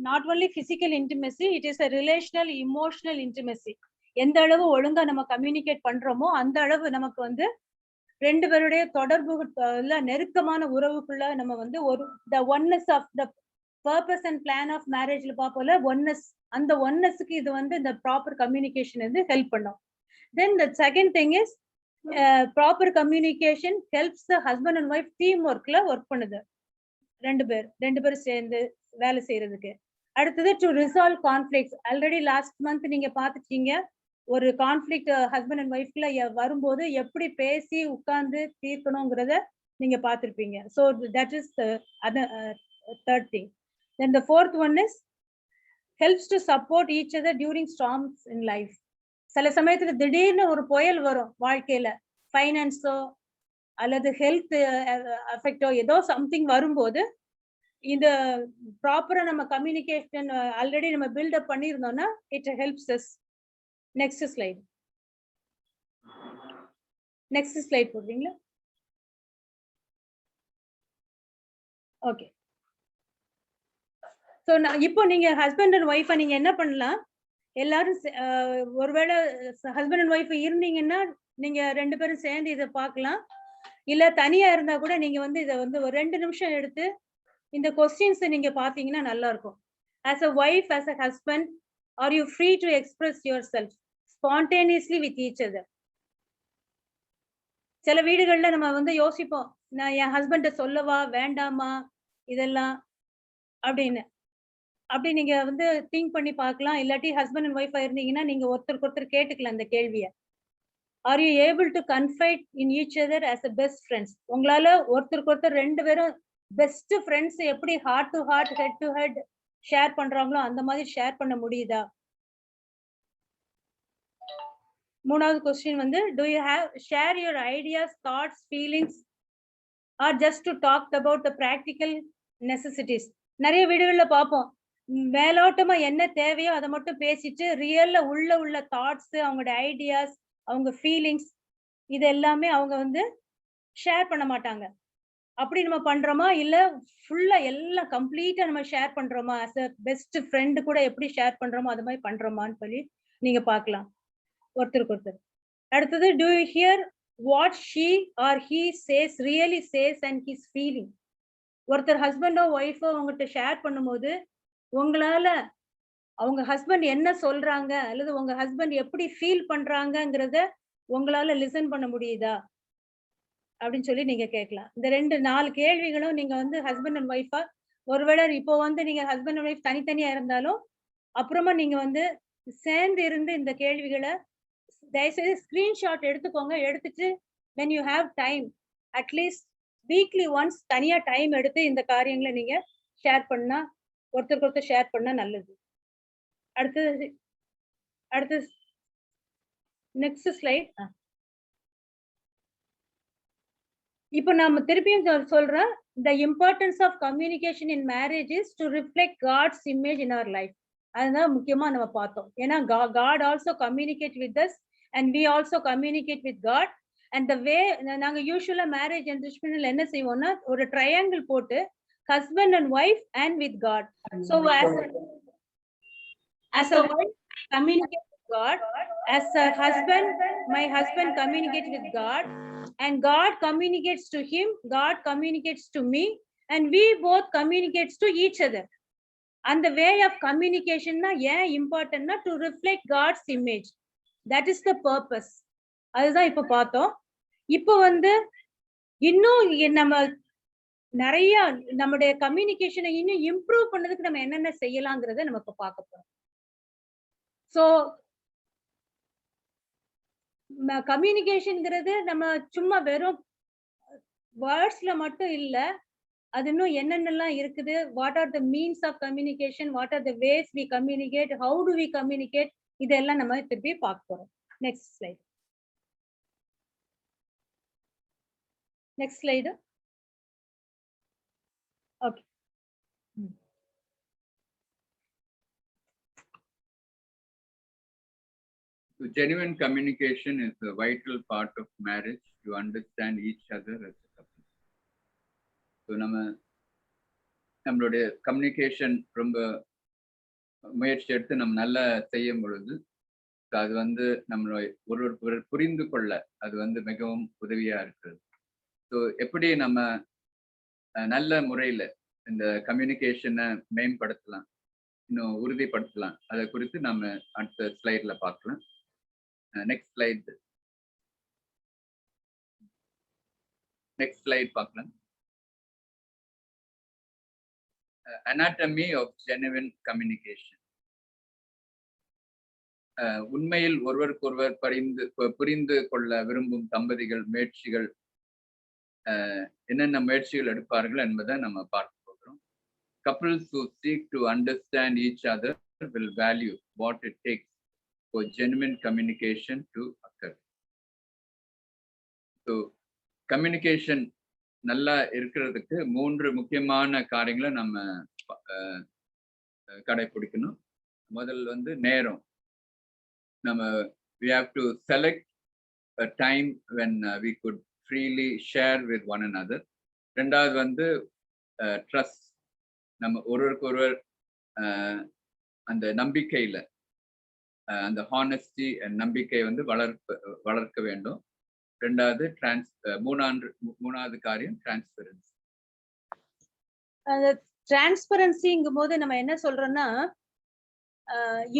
not only physical intimacy, it is a relational, emotional intimacy. எந்த அளவு ஒழுங்கா நம்ம கம்யூனிகேட் பண்றோமோ அந்த அளவு நமக்கு வந்து ரெண்டு பேருடைய தொடர்பு நெருக்கமான உறவுக்குள்ள நம்ம வந்து ஒரு the oneness of the purpose and plan of marriageல பார்ப்போம்ல, oneness, அந்த onenessக்கு இது வந்து இந்த ப்ராப்பர் கம்யூனிகேஷன் வந்து ஹெல்ப் பண்ணும். Then the second thing is proper communication helps the husband and wife teamworkல ஒர்க் பண்ணுது. ரெண்டு பேரும் சேர்ந்து வேலை செய்யறதுக்கு. அடுத்தது to resolve conflicts. Already last month நீங்க பார்த்துட்டீங்க, ஒரு கான்ஃபிளிக்ட் ஹஸ்பண்ட் அண்ட் ஒய்ஃப்ல வரும்போது எப்படி பேசி உட்கார்ந்து தீர்க்கணுங்கிறத நீங்க பார்த்திருப்பீங்க. So that is third thing. Then the fourth one is helps to support each other during storms in life. சில சமயத்துல திடீர்னு ஒரு புயல் வரும் வாழ்க்கையில, ஃபைனான்ஸோ அல்லது ஹெல்த் அஃபெக்டோ ஏதோ சம்திங் வரும்போது இந்த ப்ராப்பரா நம்ம கம்யூனிகேஷன் ஆல்ரெடி நம்ம பில்டப் பண்ணியிருந்தோம்னா it helps us. Next slide. Next slide போடுறீங்களா? ஓகே. ஸோ இப்போ நீங்க ஹஸ்பண்ட் அண்ட் ஒய்ஃபை நீங்க என்ன பண்ணலாம், எல்லாரும் ஒருவேளை ஹஸ்பண்ட் அண்ட் ஒய்ஃப் இருந்தீங்கன்னா நீங்க ரெண்டு பேரும் சேர்ந்து இதை பார்க்கலாம். இல்ல தனியா இருந்தா கூட நீங்க வந்து இதை வந்து ஒரு 2 நிமிஷம் எடுத்து இந்த கொஸ்டின்ஸ் நீங்க பாத்தீங்கன்னா நல்லா இருக்கும். As a wife, as a husband, are you free to express your self spontaneously with each other? சில வீடுகள்ல நம்ம வந்து யோசிப்போம், நான் என் ஹஸ்பண்ட சொல்லவா வேண்டாமா இதெல்லாம் அப்படின்னு. அப்படி நீங்க வந்து திங்க் பண்ணி பார்க்கலாம். இல்லாட்டி ஹஸ்பண்ட் அண்ட் ஒய்ஃபா இருந்தீங்கன்னா நீங்க ஒருத்தருக்கு ஒருத்தர் கேட்டுக்கலாம் இந்த கேள்விய. Are you able to confide in each other as a best friends? உங்களால ஒருத்தருக்கு ஒருத்தர் 2 பேரும் பெஸ்ட் ஃப்ரெண்ட்ஸ் எப்படி heart to heart, head to head share பண்றாங்களோ அந்த மாதிரி ஷேர் பண்ண முடியுதா? 3வது கொஸ்டின் வந்து do you have share your ideas, thoughts, feelings or just to talk about the practical necessities? நிறைய வீடுகள்ல பார்ப்போம், மேலோட்டமா என்ன தேவையோ அதை மட்டும் பேசிட்டு ரியல்ல உள்ள தாட்ஸ், அவங்களோட ஐடியாஸ், அவங்க ஃபீலிங்ஸ் இது எல்லாமே அவங்க வந்து ஷேர் பண்ண மாட்டாங்க. அப்படி நம்ம பண்றோமா இல்ல ஃபுல்லா எல்லாம் கம்ப்ளீட்டா நம்ம ஷேர் பண்றோமா? as a பெஸ்ட் ஃப்ரெண்ட் கூட எப்படி ஷேர் பண்றோமோ அது மாதிரி பண்றோமான்னு சொல்லி நீங்க பார்க்கலாம் ஒருத்தருக்கு ஒருத்தர். அடுத்தது do you hear what she or he says, really says and he's feeling? ஒருத்தர் ஹஸ்பண்டோ ஒய்ஃபோ உங்ககிட்ட ஷேர் பண்ணும்போது உங்களால அவங்க ஹஸ்பண்ட் என்ன சொல்றாங்க அல்லது உங்க ஹஸ்பண்ட் எப்படி ஃபீல் பண்றாங்கங்கிறத உங்களால லிசன் பண்ண முடியுதா அப்படின்னு சொல்லி நீங்க கேட்கலாம். இந்த 4 கேள்விகளும் நீங்க வந்து ஹஸ்பண்ட் அண்ட் ஒய்ஃபா, ஒருவேளை இப்போ வந்து நீங்க ஹஸ்பண்ட் அண்ட் ஒய்ஃப் தனித்தனியா இருந்தாலும் அப்புறமா நீங்க வந்து சேர்ந்து இருந்து இந்த கேள்விகளை தயவுசெய்து ஸ்கிரீன்ஷாட் எடுத்துக்கோங்க. எடுத்துட்டு when you have time, at least weekly once தனியா டைம் எடுத்து இந்த காரியங்களை நீங்க ஷேர் பண்ணா, ஒருத்தருக்கு ஒருத்தர் ஷேர் பண்ணா நல்லது. அடுத்து நெக்ஸ்ட் ஸ்லைட். இப்போ நாம திருப்பியும் சொல்றேன், the importance of communication in marriage is to reflect God's image in our life. அதுதான் முக்கியமா நம்ம பார்த்தோம். ஏன்னா God also communicate with us and we also communicate with God. And the way நாங்க யூசுவலா மேரேஜ் என்ரிச்மென்ட்ல என்ன செய்வோம்னா ஒரு ட்ரையாங்கிள் போட்டு husband and wife and with God. So as a wife communicate with God, as a husband, my husband communicates with God, and God communicates to him, God communicates to me, and we both communicates to each other. And the way of communication na ஏன் important na to reflect God's image. That is the purpose. அதுதான் இப்ப பார்த்தோம். இப்போ வந்து இன்னும் நம்ம நிறைய நம்முடைய கம்யூனிகேஷனை இன்னும் இம்ப்ரூவ் பண்ணதுக்கு நம்ம என்னென்ன செய்யலாங்கிறத நம்ம இப்ப பார்க்க போறோம். ஸோ கம்யூனிகேஷன்ங்கிறது நம்ம சும்மா வெறும் வேர்ட்ஸ்ல மட்டும் இல்ல, அது இன்னும் என்னென்னலாம் இருக்குது, what are the means of communication, what are the ways we communicate, how do we communicate, இதெல்லாம் நம்ம திருப்பி பார்க்க போறோம். Next slide. Next slide. Okay. So genuine communication is a vital part of marriage to understand each other as a couple. So நம்மளுடைய communication ரொம்ப முயற்சி எடுத்து நம்ம நல்லா செய்யும் பொழுது அது வந்து நம்மளை ஒருவர் புரிந்து கொள்ள அது வந்து மிகவும் உதவியா இருக்கிறது. ஸோ எப்படி நம்ம நல்ல முறையில் இந்த கம்யூனிகேஷனை மேம்படுத்தலாம், இன்னும் உறுதிப்படுத்தலாம், அதை குறித்து நம்ம அடுத்த ஸ்லைட்ல பார்க்கலாம். நெக்ஸ்ட் ஸ்லைட் பார்க்கலாம். anatomy of genuine communication. உண்மையில் ஒருவருக்கொருவர் புரிந்து கொள்ள விரும்பும் தம்பதிகள் முயற்சிகள் என்னென்ன முயற்சிகள் எடுப்பார்கள் என்பதை நம்ம பார்க்க போகிறோம். Couples who seek to understand each other will value what it takes for genuine communication to occur. So communication நல்லா இருக்கிறதுக்கு 3 முக்கியமான காரியங்களை நம்ம கடைபிடிக்கணும். முதல் வந்து நேரம். நம்ம we have to select a time when we could freely share with one another. ரெண்டாவது வந்து ட்ரஸ்ட். நம்ம ஒருவருக்கொருவர் அந்த நம்பிக்கையில அந்த ஹானஸ்டி நம்பிக்கை வந்து வளர்க்க வேண்டும். ரெண்டாவது மூணாவது காரியம் டிரான்ஸ்பரன்சி. அந்த டிரான்ஸ்பரன்சிங்கும் போது நம்ம என்ன சொல்றோம்னா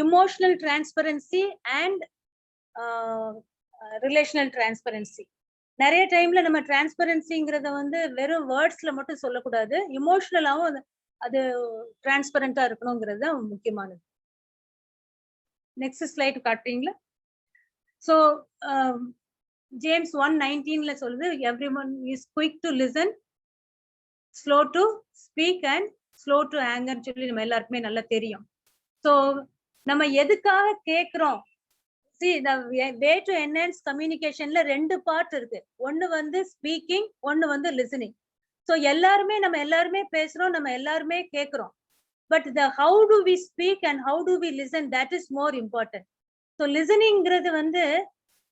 emotional transparency and relational transparency. நிறைய டைம்ல நம்ம டிரான்ஸ்பரன்சிங்கிறத வந்து வெறும் வேர்ட்ஸ்ல மட்டும் சொல்லக்கூடாது, இமோஷனலாவும் அது டிரான்ஸ்பரண்டா இருக்கணுங்கிறது தான் முக்கியமானது. நெக்ஸ்ட் ஸ்லைட் காட்டுறீங்களா? ஸோ ஜேம்ஸ் 1:19 சொல்லுது, everyone is quick to listen, slow to speak and slow to ஆங்கர்னு சொல்லி நம்ம எல்லாருக்குமே நல்லா தெரியும். ஸோ நம்ம எதுக்காக கேட்குறோம்? See, the way to enhance communicationல 2 part இருக்கு. ஒன்னு வந்து ஸ்பீக்கிங், ஒன்னு வந்து லிசனிங். ஸோ நம்ம எல்லாருமே பேசுறோம், நம்ம எல்லாருமே கேட்குறோம். But how do we speak and how do we listen, that is more important. So லிசனிங்கிறது வந்து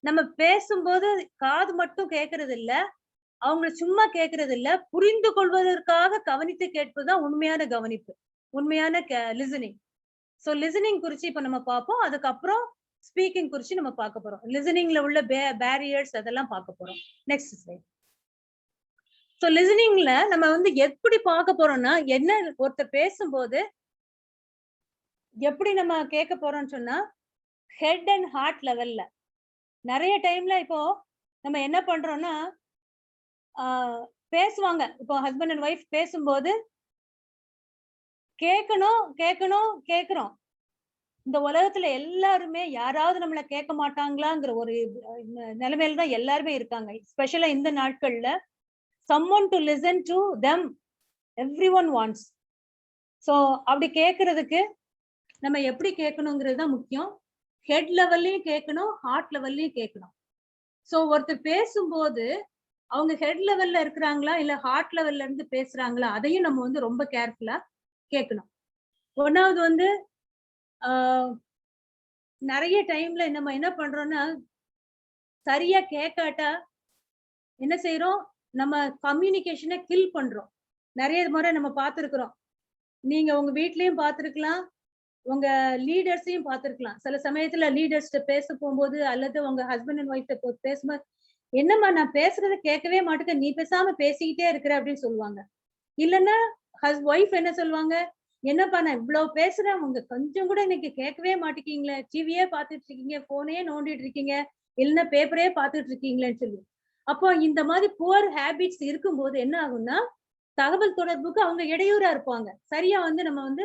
நம்ம பேசும்போது காது மட்டும் கேட்கறது இல்ல, அவங்க சும்மா கேட்கறது இல்ல, புரிந்து கொள்வதற்காக கவனித்து கேட்பதுதான் உண்மையான கவனிப்பு, உண்மையான லிசனிங். ஸோ லிசனிங் குறிச்சு இப்ப நம்ம பார்ப்போம். அதுக்கப்புறம் ஸ்பீக்கிங் குறிச்சு நம்ம பார்க்க போறோம். லிசனிங்ல உள்ள பேரியர்ஸ் அதெல்லாம் பார்க்க போறோம். Next slide. ஸோ லிசனிங்ல நம்ம வந்து எப்படி பார்க்க போறோம்னா, என்ன ஒருத்தர் பேசும்போது எப்படி நம்ம கேட்க போறோம்னு சொன்னா ஹெட் அண்ட் ஹார்ட் லெவல்ல. நிறைய டைம்ல இப்போ நம்ம என்ன பண்றோம்னா பேசுவாங்க, இப்போ ஹஸ்பண்ட் அண்ட் ஒய்ஃப் பேசும்போது கேட்கிறோம். இந்த உலகத்துல எல்லாருமே யாராவது நம்மள கேட்க மாட்டாங்களாங்கிற ஒரு நிலைமையில தான் எல்லாருமே இருக்காங்க. ஸ்பெஷலா இந்த நாட்கள்ல someone to listen to them everyone wants. So அப்படி கேட்கறதுக்கு நம்ம எப்படி கேட்கணுங்கிறது தான் முக்கியம். ஹெட் லெவல்லையும் கேட்கணும், ஹார்ட் லெவல்லையும் கேட்கணும். ஸோ ஒருத்தர் பேசும்போது அவங்க ஹெட் லெவல்ல இருக்கிறாங்களா இல்ல ஹார்ட் லெவல்ல இருந்து பேசுறாங்களா, அதையும் நம்ம வந்து ரொம்ப கேர்ஃபுல்லா கேட்கணும். ஒன்னாவது வந்து நிறைய டைம்ல நம்ம என்ன பண்றோம்னா சரியா கேட்காட்டா என்ன செய்யறோம், நம்ம கம்யூனிகேஷனை கில் பண்றோம். நிறைய முறை நம்ம பார்த்துருக்கிறோம். நீங்க உங்க வீட்லயும் பார்த்துருக்கலாம், உங்க லீடர்ஸையும் பார்த்துருக்கலாம். சில சமயத்துல லீடர்ஸ்ட பேச போகும்போது அல்லது உங்க ஹஸ்பண்ட் அண்ட் ஒய்ஃப்ட பேசும்போது, என்னம்மா நான் பேசுறத கேட்கவே மாட்டேங்க, நீ பேசாம பேசிக்கிட்டே இருக்கிற அப்படின்னு சொல்லுவாங்க. இல்லைன்னா ஒய்ஃப் என்ன சொல்லுவாங்க, என்னப்பா நான் இவ்வளவு பேசுறேன், உங்க கொஞ்சம் கூட இன்னைக்கு கேட்கவே மாட்டேங்கீங்களே, டிவியே பார்த்துட்டு இருக்கீங்க, போனையே நோண்டிட்டு இருக்கீங்க, இல்லைன்னா பேப்பரே பார்த்துட்டு இருக்கீங்களேன்னு சொல்லி. அப்போ இந்த மாதிரி புவர் ஹேபிட்ஸ் இருக்கும்போது என்ன ஆகும்னா தகவல் தொடர்புக்கு அவங்க இடையூறா இருப்பாங்க. சரியா வந்து நம்ம வந்து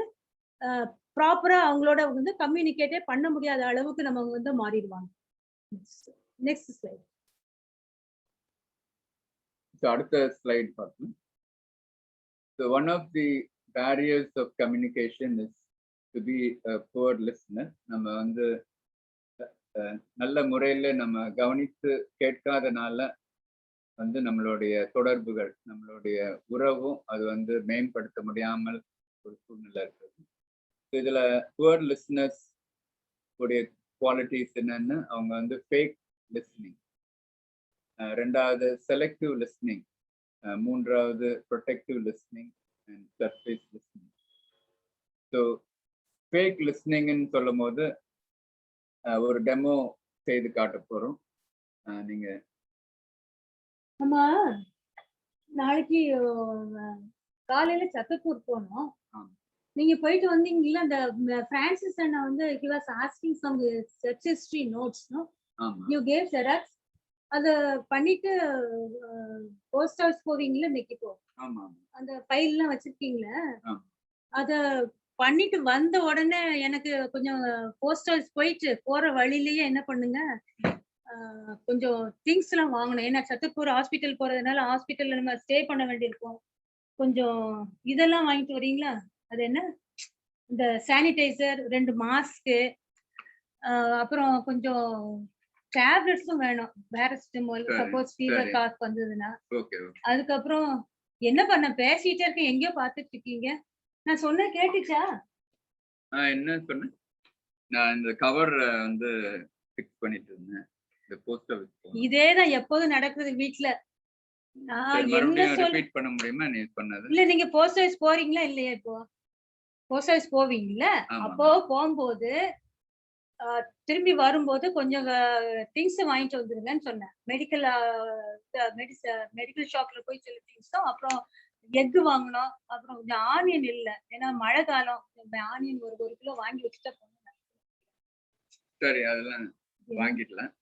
ப்ராப்பரா அவங்களோட வந்து கம்யூனிகேட்டே பண்ண முடியாத அளவுக்கு நம்ம வந்து மாறிடுவாங்க. Next slide. அடுத்த ஸ்லைட் பார்ப்போம். So one of the barriers of communication is to be a poor listener. நம்ம வந்து நல்ல முறையில நம்ம கவனித்து கேட்காதனால வந்து நம்மளுடைய தொடர்புகள், நம்மளுடைய உறவும் அது வந்து மேம்படுத்த முடியாமல் ஒரு சூழ்நிலை இருக்குது. இதுல புவர் லிஸ்னர்ஸ் உடைய குவாலிட்டிஸ் என்னன்னு, அவங்க வந்து ஃபேக் லிஸ்னிங், ரெண்டாவது செலக்டிவ் லிஸ்னிங், மூன்றாவது protective listening and surface listening. So fake லிஸ்னிங்னு சொல்லும் போது ஒரு டெமோ செய்து காட்ட போறோம். நீங்க ஆமா, நாளைக்கு காலையில சத்தப்பூர் போனோம். நீங்க போயிட்டு வந்தீங்கல்ல, அந்த பிரான்சிஸ் அண்ணா வந்து he was asking some search history notes, no? You gave xerox. அத பண்ணிட்டு போஸ்ட் ஹவுஸ் போவீங்கல்ல இன்னைக்கு, போ அந்த ஃபைல் எல்லாம் வச்சிருக்கீங்களா, அத பண்ணிட்டு வந்த உடனே எனக்கு கொஞ்சம் போஸ்ட் ஹவுஸ் போயிட்டு போற வழியிலேயே என்ன பண்ணுங்க, கொஞ்சம் திங்ஸ் எல்லாம் வாங்கணும். ஏன்னா சத்தப்பூர் ஹாஸ்பிட்டல் போறதுனால ஹாஸ்பிட்டல்ல நம்ம ஸ்டே பண்ண வேண்டியிருக்கும். கொஞ்சம் இதெல்லாம் வாங்கிட்டு வரீங்களா, அது என்ன, இந்த சானிடைசர், 2 மாஸ்க்கு, அப்புறம் கொஞ்சம் டேப்லெட்ஸும் வேணும், பேரசிட்டமால், சப்போஸ் ஃபீவர் காஸ் வந்ததுன்னா. அதுக்கப்புறம் என்ன பண்ண, பேசிட்டே இருக்க, எங்கேயோ பார்த்துட்டு இருக்கீங்க, நான் சொன்ன கேட்டுச்சா? என்ன சொன்னேன், நான் இந்த கவர் வந்து ஃபிக்ஸ் பண்ணிட்டு இருந்தேன். இந்த போஸ்ட் ஆபீஸ் இதேதான் எப்போதும் நடக்குது வீட்ல. நான் என்ன ரிப்பீட் பண்ண முடியுமா நீ பண்ணது? இல்ல, நீங்க போஸ்ட் ஆபீஸ் போறீங்களா இல்லையா? இப்போ போஸ்ட் ஆபீஸ் போவீங்கல்ல, அப்போ போகும்போது திரும்பி வரும்போது கொஞ்சம் திங்ஸ் வாங்கிட்டு வந்துருங்கன்னு சொன்னேன். மெடிக்கல் ஷாப்ல போய் சில திங்ஸும், அப்புறம் எக் வாங்கணும், அப்புறம் கொஞ்சம் ஆனியன் இல்ல, ஏன்னா மழை காலம், ஆனியன் ஒரு கிலோ வாங்கி வச்சுட்டா போதும். சரி, அதெல்லாம் வாங்கிடலாம்.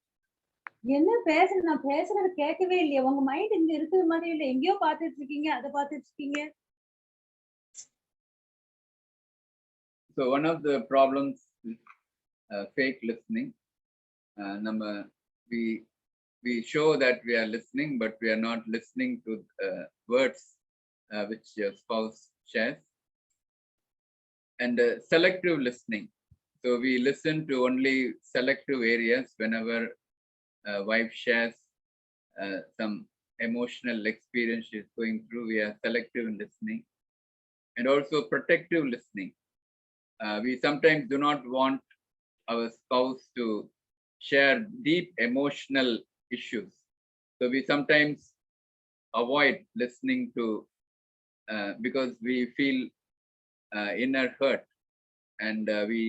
என்ன பேசுறது, நான் பேசுறது கேட்கவே இல்லையே. உங்க மைண்ட் இங்க இருக்கிற மாதிரி இல்ல, எங்கேயோ பாத்துட்டு இருக்கீங்க, அதை பாத்துட்டு இருக்கீங்க. So one of the problems is fake listening. We show that we are listening, but we are not listening to words which your spouse shares. And selective listening. So we listen to only selective areas whenever wife shares some emotional experience she's going through. We are selective in listening. And also protective listening. We sometimes do not want our spouse to share deep emotional issues. So we sometimes avoid listening to because we feel inner hurt, and we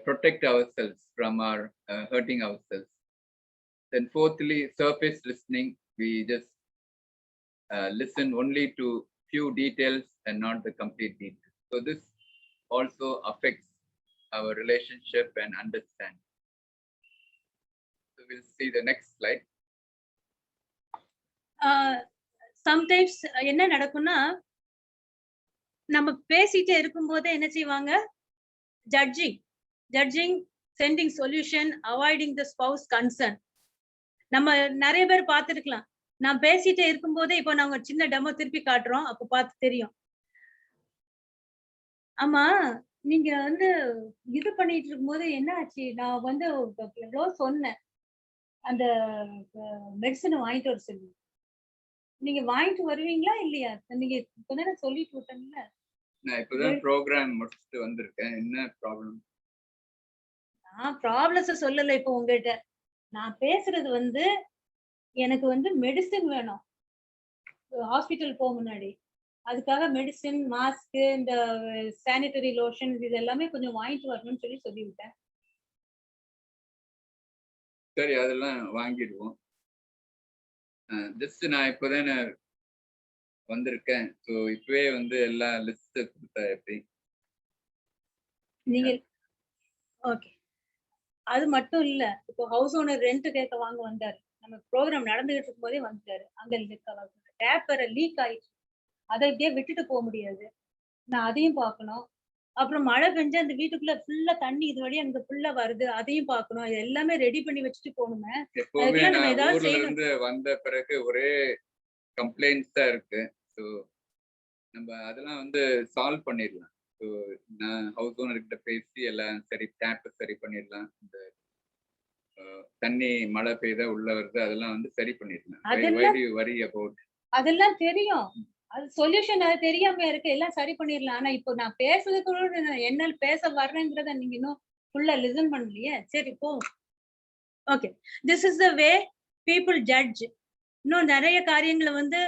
protect ourselves from our hurting ourselves. Then fourthly, surface listening. We just listen only to few details and not the complete details. So this also affects our relationship and understanding. So we'll see the next slide. Sometimes என்ன நடக்கும்னா, நம்ம பேசிட்டே இருக்கும்போது என்ன செய்வாங்க, judging, sending solution, avoiding த spouse concern. நம்ம நிறைய பேர் பார்த்துருக்கலாம். நான் பேசிட்டே இருக்கும்போதே, இப்போ நாங்க சின்ன டெமோ திருப்பி காட்டுறோம், அப்ப பார்த்து தெரியும். ஆமா, நீங்க வந்து இது பண்ணிட்டு இருக்கும்போது என்ன ஆச்சு, நான் வந்து எவ்வளோ சொன்னேன், அந்த மெடிசனை வாங்கிட்டு வர சொல்லி. நீங்க வாங்கிட்டு வருவீங்களா இல்லையா? நீங்க இப்பதானே சொல்லிட்டு விட்டீங்கல்ல. நான் இப்பதான் ப்ரோக்ராம் முடிச்சுட்டு வந்திருக்கேன். என்ன ப்ராப்ளம்? நான் ப்ராப்ளம்ஸ் சொல்லல. இப்போ உங்ககிட்ட நான் பேசுறது வந்து, எனக்கு வந்து மெடிசின் வேணும் ஹாஸ்பிட்டல் போக முன்னாடி. அதுக்காக மெடிசின், மாஸ்க், இந்த சானிட்டரி லோஷன், இது எல்லாமே கொஞ்சம் வாங்கிட்டு வரணும்னு சொல்லிவிட்டேன். சரி, அதெல்லாம் வாங்கிடுவோம். ஜஸ்ட் நான் இப்போதானே வந்திருக்கேன். ஸோ இப்பவே வந்து எல்லா லிஸ்ட் கொடுத்தா எப்படி? நீங்க ஓகே, அது மட்டும் இல்ல, இப்போ ஹவுஸ் ஓனர் ரெண்ட் கேட்க வாங்க வந்தாரு. நம்ம ப்ரோக்ராம் நடந்துகிட்டு இருக்கும் போதே வந்துட்டாரு. அங்க டேப் வேற லீக் ஆயிடுச்சு, அதை இப்படியே விட்டுட்டு போக முடியாது, நான் அதையும் பார்க்கணும். அப்புறம் மழை பெஞ்சு அந்த வீட்டுக்குள்ள ஃபுல்லா தண்ணி இது வழியா அங்க ஃபுல்லா வருது, அதையும் பார்க்கணும். இது எல்லாமே ரெடி பண்ணி வச்சுட்டு போகணுமே. எப்பவுமே நான் ஊர்ல இருந்து வந்த பிறகு ஒரே கம்ப்ளைண்ட்ஸ் தான் இருக்கு. ஸோ நம்ம அதெல்லாம் வந்து சால்வ் பண்ணிடலாம். ஸோ நான் ஹவுஸ் ஓனர் கிட்ட பேசி எல்லாம் சரி, டேப் சரி பண்ணிடலாம். இந்த தண்ணி மழை பெய்த உள்ள வருது, அதெல்லாம் வந்து சரி பண்ணிடலாம். அதெல்லாம் தெரியும், அது சொல்யூஷன் அது தெரியாம இருக்கு, எல்லாம் சரி பண்ணிடலாம். ஆனா இப்போ நான் பேசுறதுக்கு என்னால் பேச வர்றேங்கிறத நீங்க இன்னும் ஃபுல்லா லிசன் பண்ணலையே. சரி போ. Okay, this is the way people judge. இன்னும் நிறைய காரியங்களை வந்து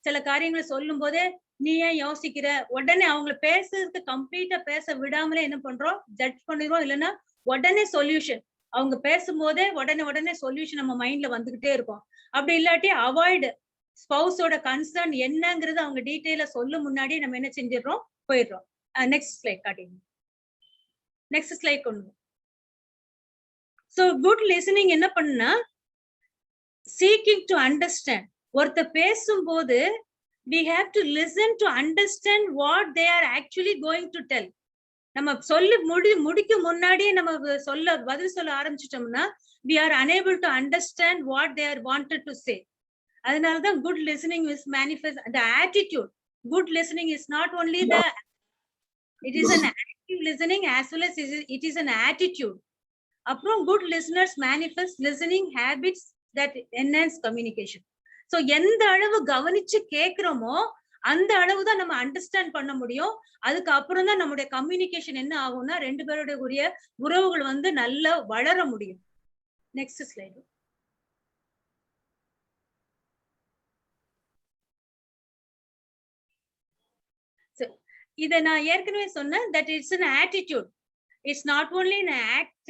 சில காரியங்களை சொல்லும் போதே நீ ஏன் யோசிக்கிற, உடனே அவங்கள பேசுறதுக்கு கம்ப்ளீட்டா பேச விடாமலே என்ன பண்றோம், ஜட்ஜ் பண்ணிடுவோம். இல்லைன்னா உடனே சொல்யூஷன், அவங்க பேசும்போதே உடனே சொல்யூஷன் நம்ம மைண்ட்ல வந்துகிட்டே இருக்கும். அப்படி இல்லாட்டி அவாய்டு, ஸ்பவுஸோட கன்சர்ன் என்னங்கிறது அவங்க டீட்டெயிலா சொல்ல முன்னாடி நம்ம என்ன செஞ்சிடறோம், போயிடுறோம். நெக்ஸ்ட் ஸ்லைட் காட்டிங்க. நெக்ஸ்ட் ஸ்லைட் கொண்டு. சோ குட் லிசனிங் என்ன பண்ணா, சீக்கிங் டு அண்டர்ஸ்டாண்ட். ஒருத்தர் பேசும்போது we have to listen to understand what they are actually going to tell. நம்ம சொல்லி முடிக்கும் முன்னாடியே நம்ம பதில் சொல்ல ஆரம்பிச்சிட்டோம்னா we are unable to understand what they are wanted to say. அதனாலதான் good listening is manifest the attitude. Good listening is not only it is an active listening as well as it is an attitude. அப்புறம் good listeners manifest listening habits that enhance communication. So எந்த அளவு கவனிச்சு கேட்கிறோமோ அந்த அளவுதான் நம்ம understand பண்ண முடியும். அதுக்கு அப்புறம் தான் நம்முடைய கம்யூனிகேஷன் என்ன ஆகும்னா, ரெண்டு பேருடைய உரிய உறவுகள் வந்து நல்லா வளர முடியும். Next slide. இதை நான் ஏற்கனவே சொன்னேன், that it's an attitude. It's not only an act,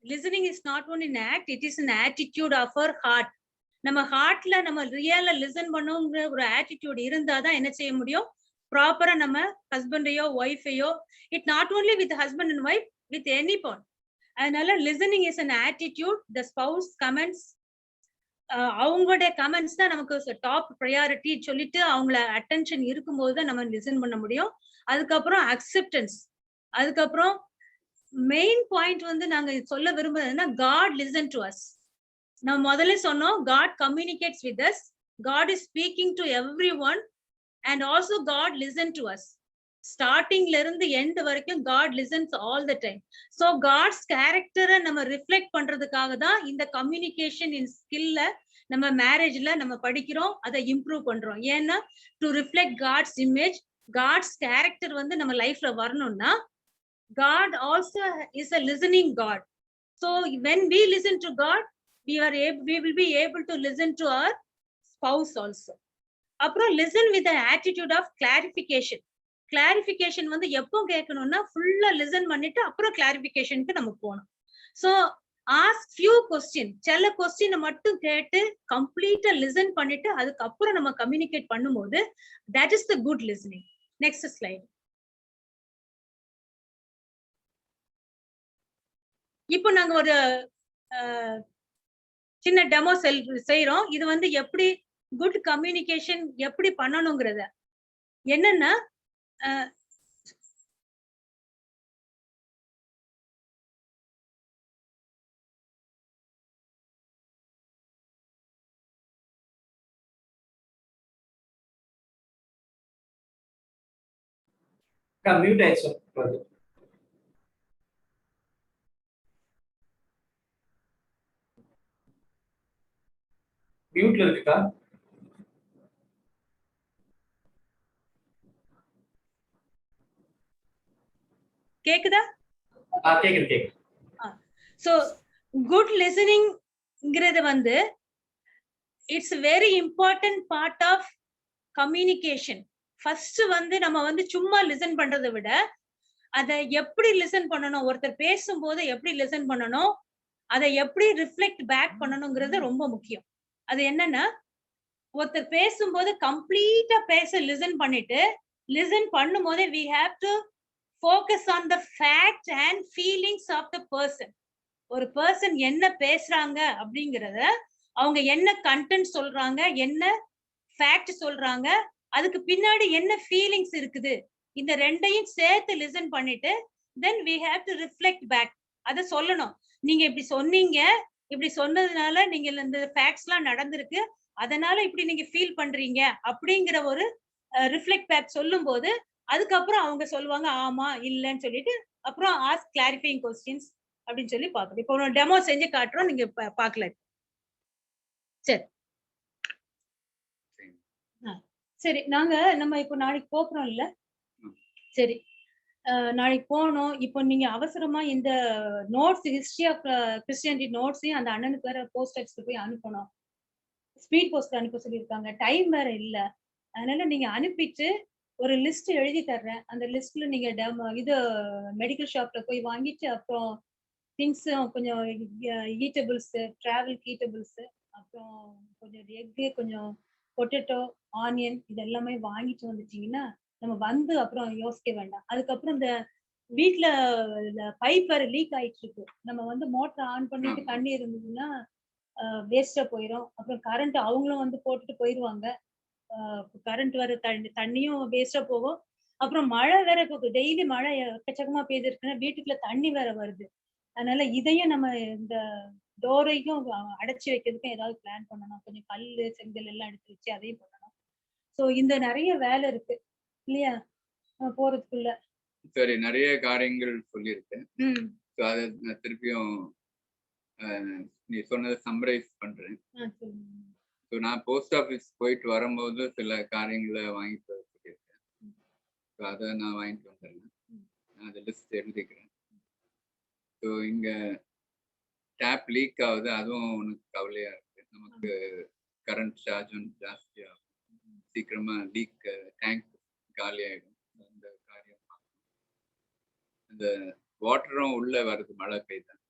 listening is not only an act, it is an attitude of our heart. நம்ம ஹார்ட்ல நம்ம ரியலா லிசன் பண்ணுங்கிற ஒரு ஆட்டிடியூட் இருந்தாதான் என்ன செய்ய முடியும், ப்ராப்பரா நம்ம ஹஸ்பண்டையோ ஒய்ஃபையோ, it not only with husband and wife, with any பான். அதனால listening is an attitude. the spouse comments, அவங்களுடைய கமெண்ட்ஸ் தான் நமக்கு டாப் ப்ரையாரிட்டி சொல்லிட்டு அவங்கள அட்டென்ஷன் இருக்கும்போது தான் நம்ம லிசன் பண்ண முடியும். அதுக்கப்புறம் அக்செப்டன்ஸ். அதுக்கப்புறம் மெயின் பாயிண்ட் வந்து நாங்க சொல்ல விரும்புறதுன்னா காட் லிசன் டு அஸ். நம்ம முதல்ல சொன்னோம், God communicates with us, God is speaking to everyone, and also God listen to us. ஸ்டார்டிங்ல இருந்து எண்ட் வரைக்கும் God listens all the time. So God's கேரக்டரை நம்ம ரிஃப்ளெக்ட் பண்றதுக்காக தான் இந்த கம்யூனிகேஷன் இன் ஸ்கில்ல நம்ம மேரேஜ்ல நம்ம படிக்கிறோம், அதை இம்ப்ரூவ் பண்றோம். ஏன்னா to reflect God's image, God's character வந்து நம்ம லைஃப்ல வரணும்னா God also is a listening God. So when we listen to God, we will be able to listen to our spouse also. அப்புறம் listen with the attitude of clarification. Clarification வந்து எப்போ கேட்கணும்னா ஃபுல்லா listen பண்ணிட்டு அப்புறம் clarificationக்கு நம்ம போகணும். So ask few questions. சில கொஸ்டினை மட்டும் கேட்டு கம்ப்ளீட்டா listen பண்ணிட்டு அதுக்கப்புறம் நம்ம கம்யூனிகேட் பண்ணும்போது that is the good listening. Next slide. இப்போ நாங்க ஒரு சின்ன டெமோ செய்யறோம். இது வந்து எப்படி குட் கம்யூனிகேஷன் எப்படி பண்ணணுங்கிறத. என்னன்னா மியூட் ஆயிடுச்சு. மியூட்ல இருக்குக்கா? கேக்குதா? கேக்குது. சோ குட் லிசனிங்ங்கிறது வந்து it's very important part of communication. First வந்து நம்ம வந்து சும்மா லிசன் பண்றதை விட அதை எப்படி லிசன் பண்ணணும், ஒருத்தர் பேசும்போது எப்படி லிசன் பண்ணணும், அதை எப்படி ரிஃப்ளெக்ட் பேக் பண்ணணுங்கிறது ரொம்ப முக்கியம். அது என்னன்னா ஒருத்தர் பேசும்போது கம்ப்ளீட்டா பேச லிசன் பண்ணிட்டு லிசன் பண்ணும்போது we have to focus on the fact and feelings of the person. ஒரு பர்சன் என்ன பேசுறாங்க அப்படிங்கறத, அவங்க என்ன கண்டென்ட் சொல்றாங்க, என்ன ஃபேக்ட் சொல்றாங்க, அதுக்கு பின்னாடி என்ன ஃபீலிங்ஸ் இருக்குது, இந்த ரெண்டையும் சேர்த்து லிசன் பண்ணிட்டு then we have to reflect back. அத சொல்லணும். நீங்க இப்படி சொன்னீங்க, இப்படி சொன்னதுனால நீங்க இந்த ஃபேக்ட்ஸ் எல்லாம் நடந்திருக்கு, அதனால இப்படி நீங்க ஃபீல் பண்றீங்க அப்படிங்கிற ஒரு ரிஃப்ளெக்ட் பேக் சொல்லும் போது அதுக்கப்புறம் அவங்க சொல்லுவாங்க ஆமா இல்லன்னு சொல்லிட்டு அப்புறம் ஆஸ்க் கிளாரிஃபைங் क्वेश्चंस அப்படின்னு சொல்லி பார்க்கணும். இப்போ ஒரு டெமோ செஞ்சு காட்டுறோம், நீங்க பார்க்கலாம். சரி சரி நம்ம இப்போ நாளைக்கு போறோம் இல்ல? சரி நாளைக்கு போனோம். இப்போ நீங்க அவசரமா இந்த நோட்ஸ் ஹிஸ்டரி ஆஃப் கிறிஸ்டியானிட்டி நோட்ஸையும் அந்த அண்ணனுக்கு வேற போஸ்ட் ஆஃபீஸ்க்கு போய் அனுப்பணும், ஸ்பீட் போஸ்ட் அனுப்ப சொல்லியிருக்காங்க, டைம் வேற இல்ல. அதனால நீங்க அனுப்பிட்டு ஒரு லிஸ்ட் எழுதி தர்றேன், அந்த லிஸ்ட்ல நீங்க இது மெடிக்கல் ஷாப்ல போய் வாங்கிட்டு அப்புறம் திங்ஸ் கொஞ்சம் ஈட்டபிள்ஸ், டிராவல் ஈட்டபிள்ஸ், அப்புறம் கொஞ்சம் எக்கு, கொஞ்சம் பொட்டேட்டோ, ஆனியன் இதெல்லாமே வாங்கிட்டு வந்துட்டீங்கன்னா நம்ம வந்து அப்புறம் யோசிக்க வேண்டாம். அதுக்கப்புறம் இந்த வீட்டுல பைப் வேற லீக் ஆயிட்டு இருக்கு, நம்ம வந்து மோட்டர் ஆன் பண்ணிட்டு தண்ணி இருந்ததுன்னா வேஸ்டா போயிடும். அப்புறம் கரண்ட் அவங்களும் வந்து போட்டுட்டு போயிடுவாங்க, கரண்ட் வேற தண்ணியும் வேஸ்டா போகும். அப்புறம் மழை வேற டெய்லி மழை எக்கச்சக்கமா பெய்திருக்குன்னா வீட்டுக்குள்ள தண்ணி வேற வருது. அதனால இதையும் நம்ம இந்த டோரையும் அடைச்சி வைக்கிறதுக்கும் ஏதாவது பிளான் பண்ணணும். கொஞ்சம் கல்லு செங்கல் எல்லாம் எடுத்து வச்சு அதையும் பண்ணணும். சோ இந்த நிறைய வேலை இருக்கு இல்லையா போறதுக்குள்ள. சரி, நிறைய காரியங்கள் சொல்லியிருக்கேன். அதை நான் திருப்பியும் நீ சொன்னதை சம்மரைஸ் பண்றேன். ஸோ நான் போஸ்ட் ஆஃபீஸ் போயிட்டு வரும்போது சில காரியங்களை வாங்கிட்டு வர சொல்லியிருக்கேன். ஸோ அதை நான் வாங்கிட்டு வந்துடுறேன், நான் அதை லிஸ்ட் எழுதிக்கிறேன். ஸோ இங்கே டேப் லீக் ஆகுது, அதுவும் உனக்கு கவலையா இருக்கு. நமக்கு கரண்ட் சார்ஜும் ஜாஸ்தியாகும், சீக்கிரமா லீக் டேங்க் காலி ஆகிடும். அந்த காரியம் இந்த வாட்டரும் உள்ள வருது மழை பெய்தான்,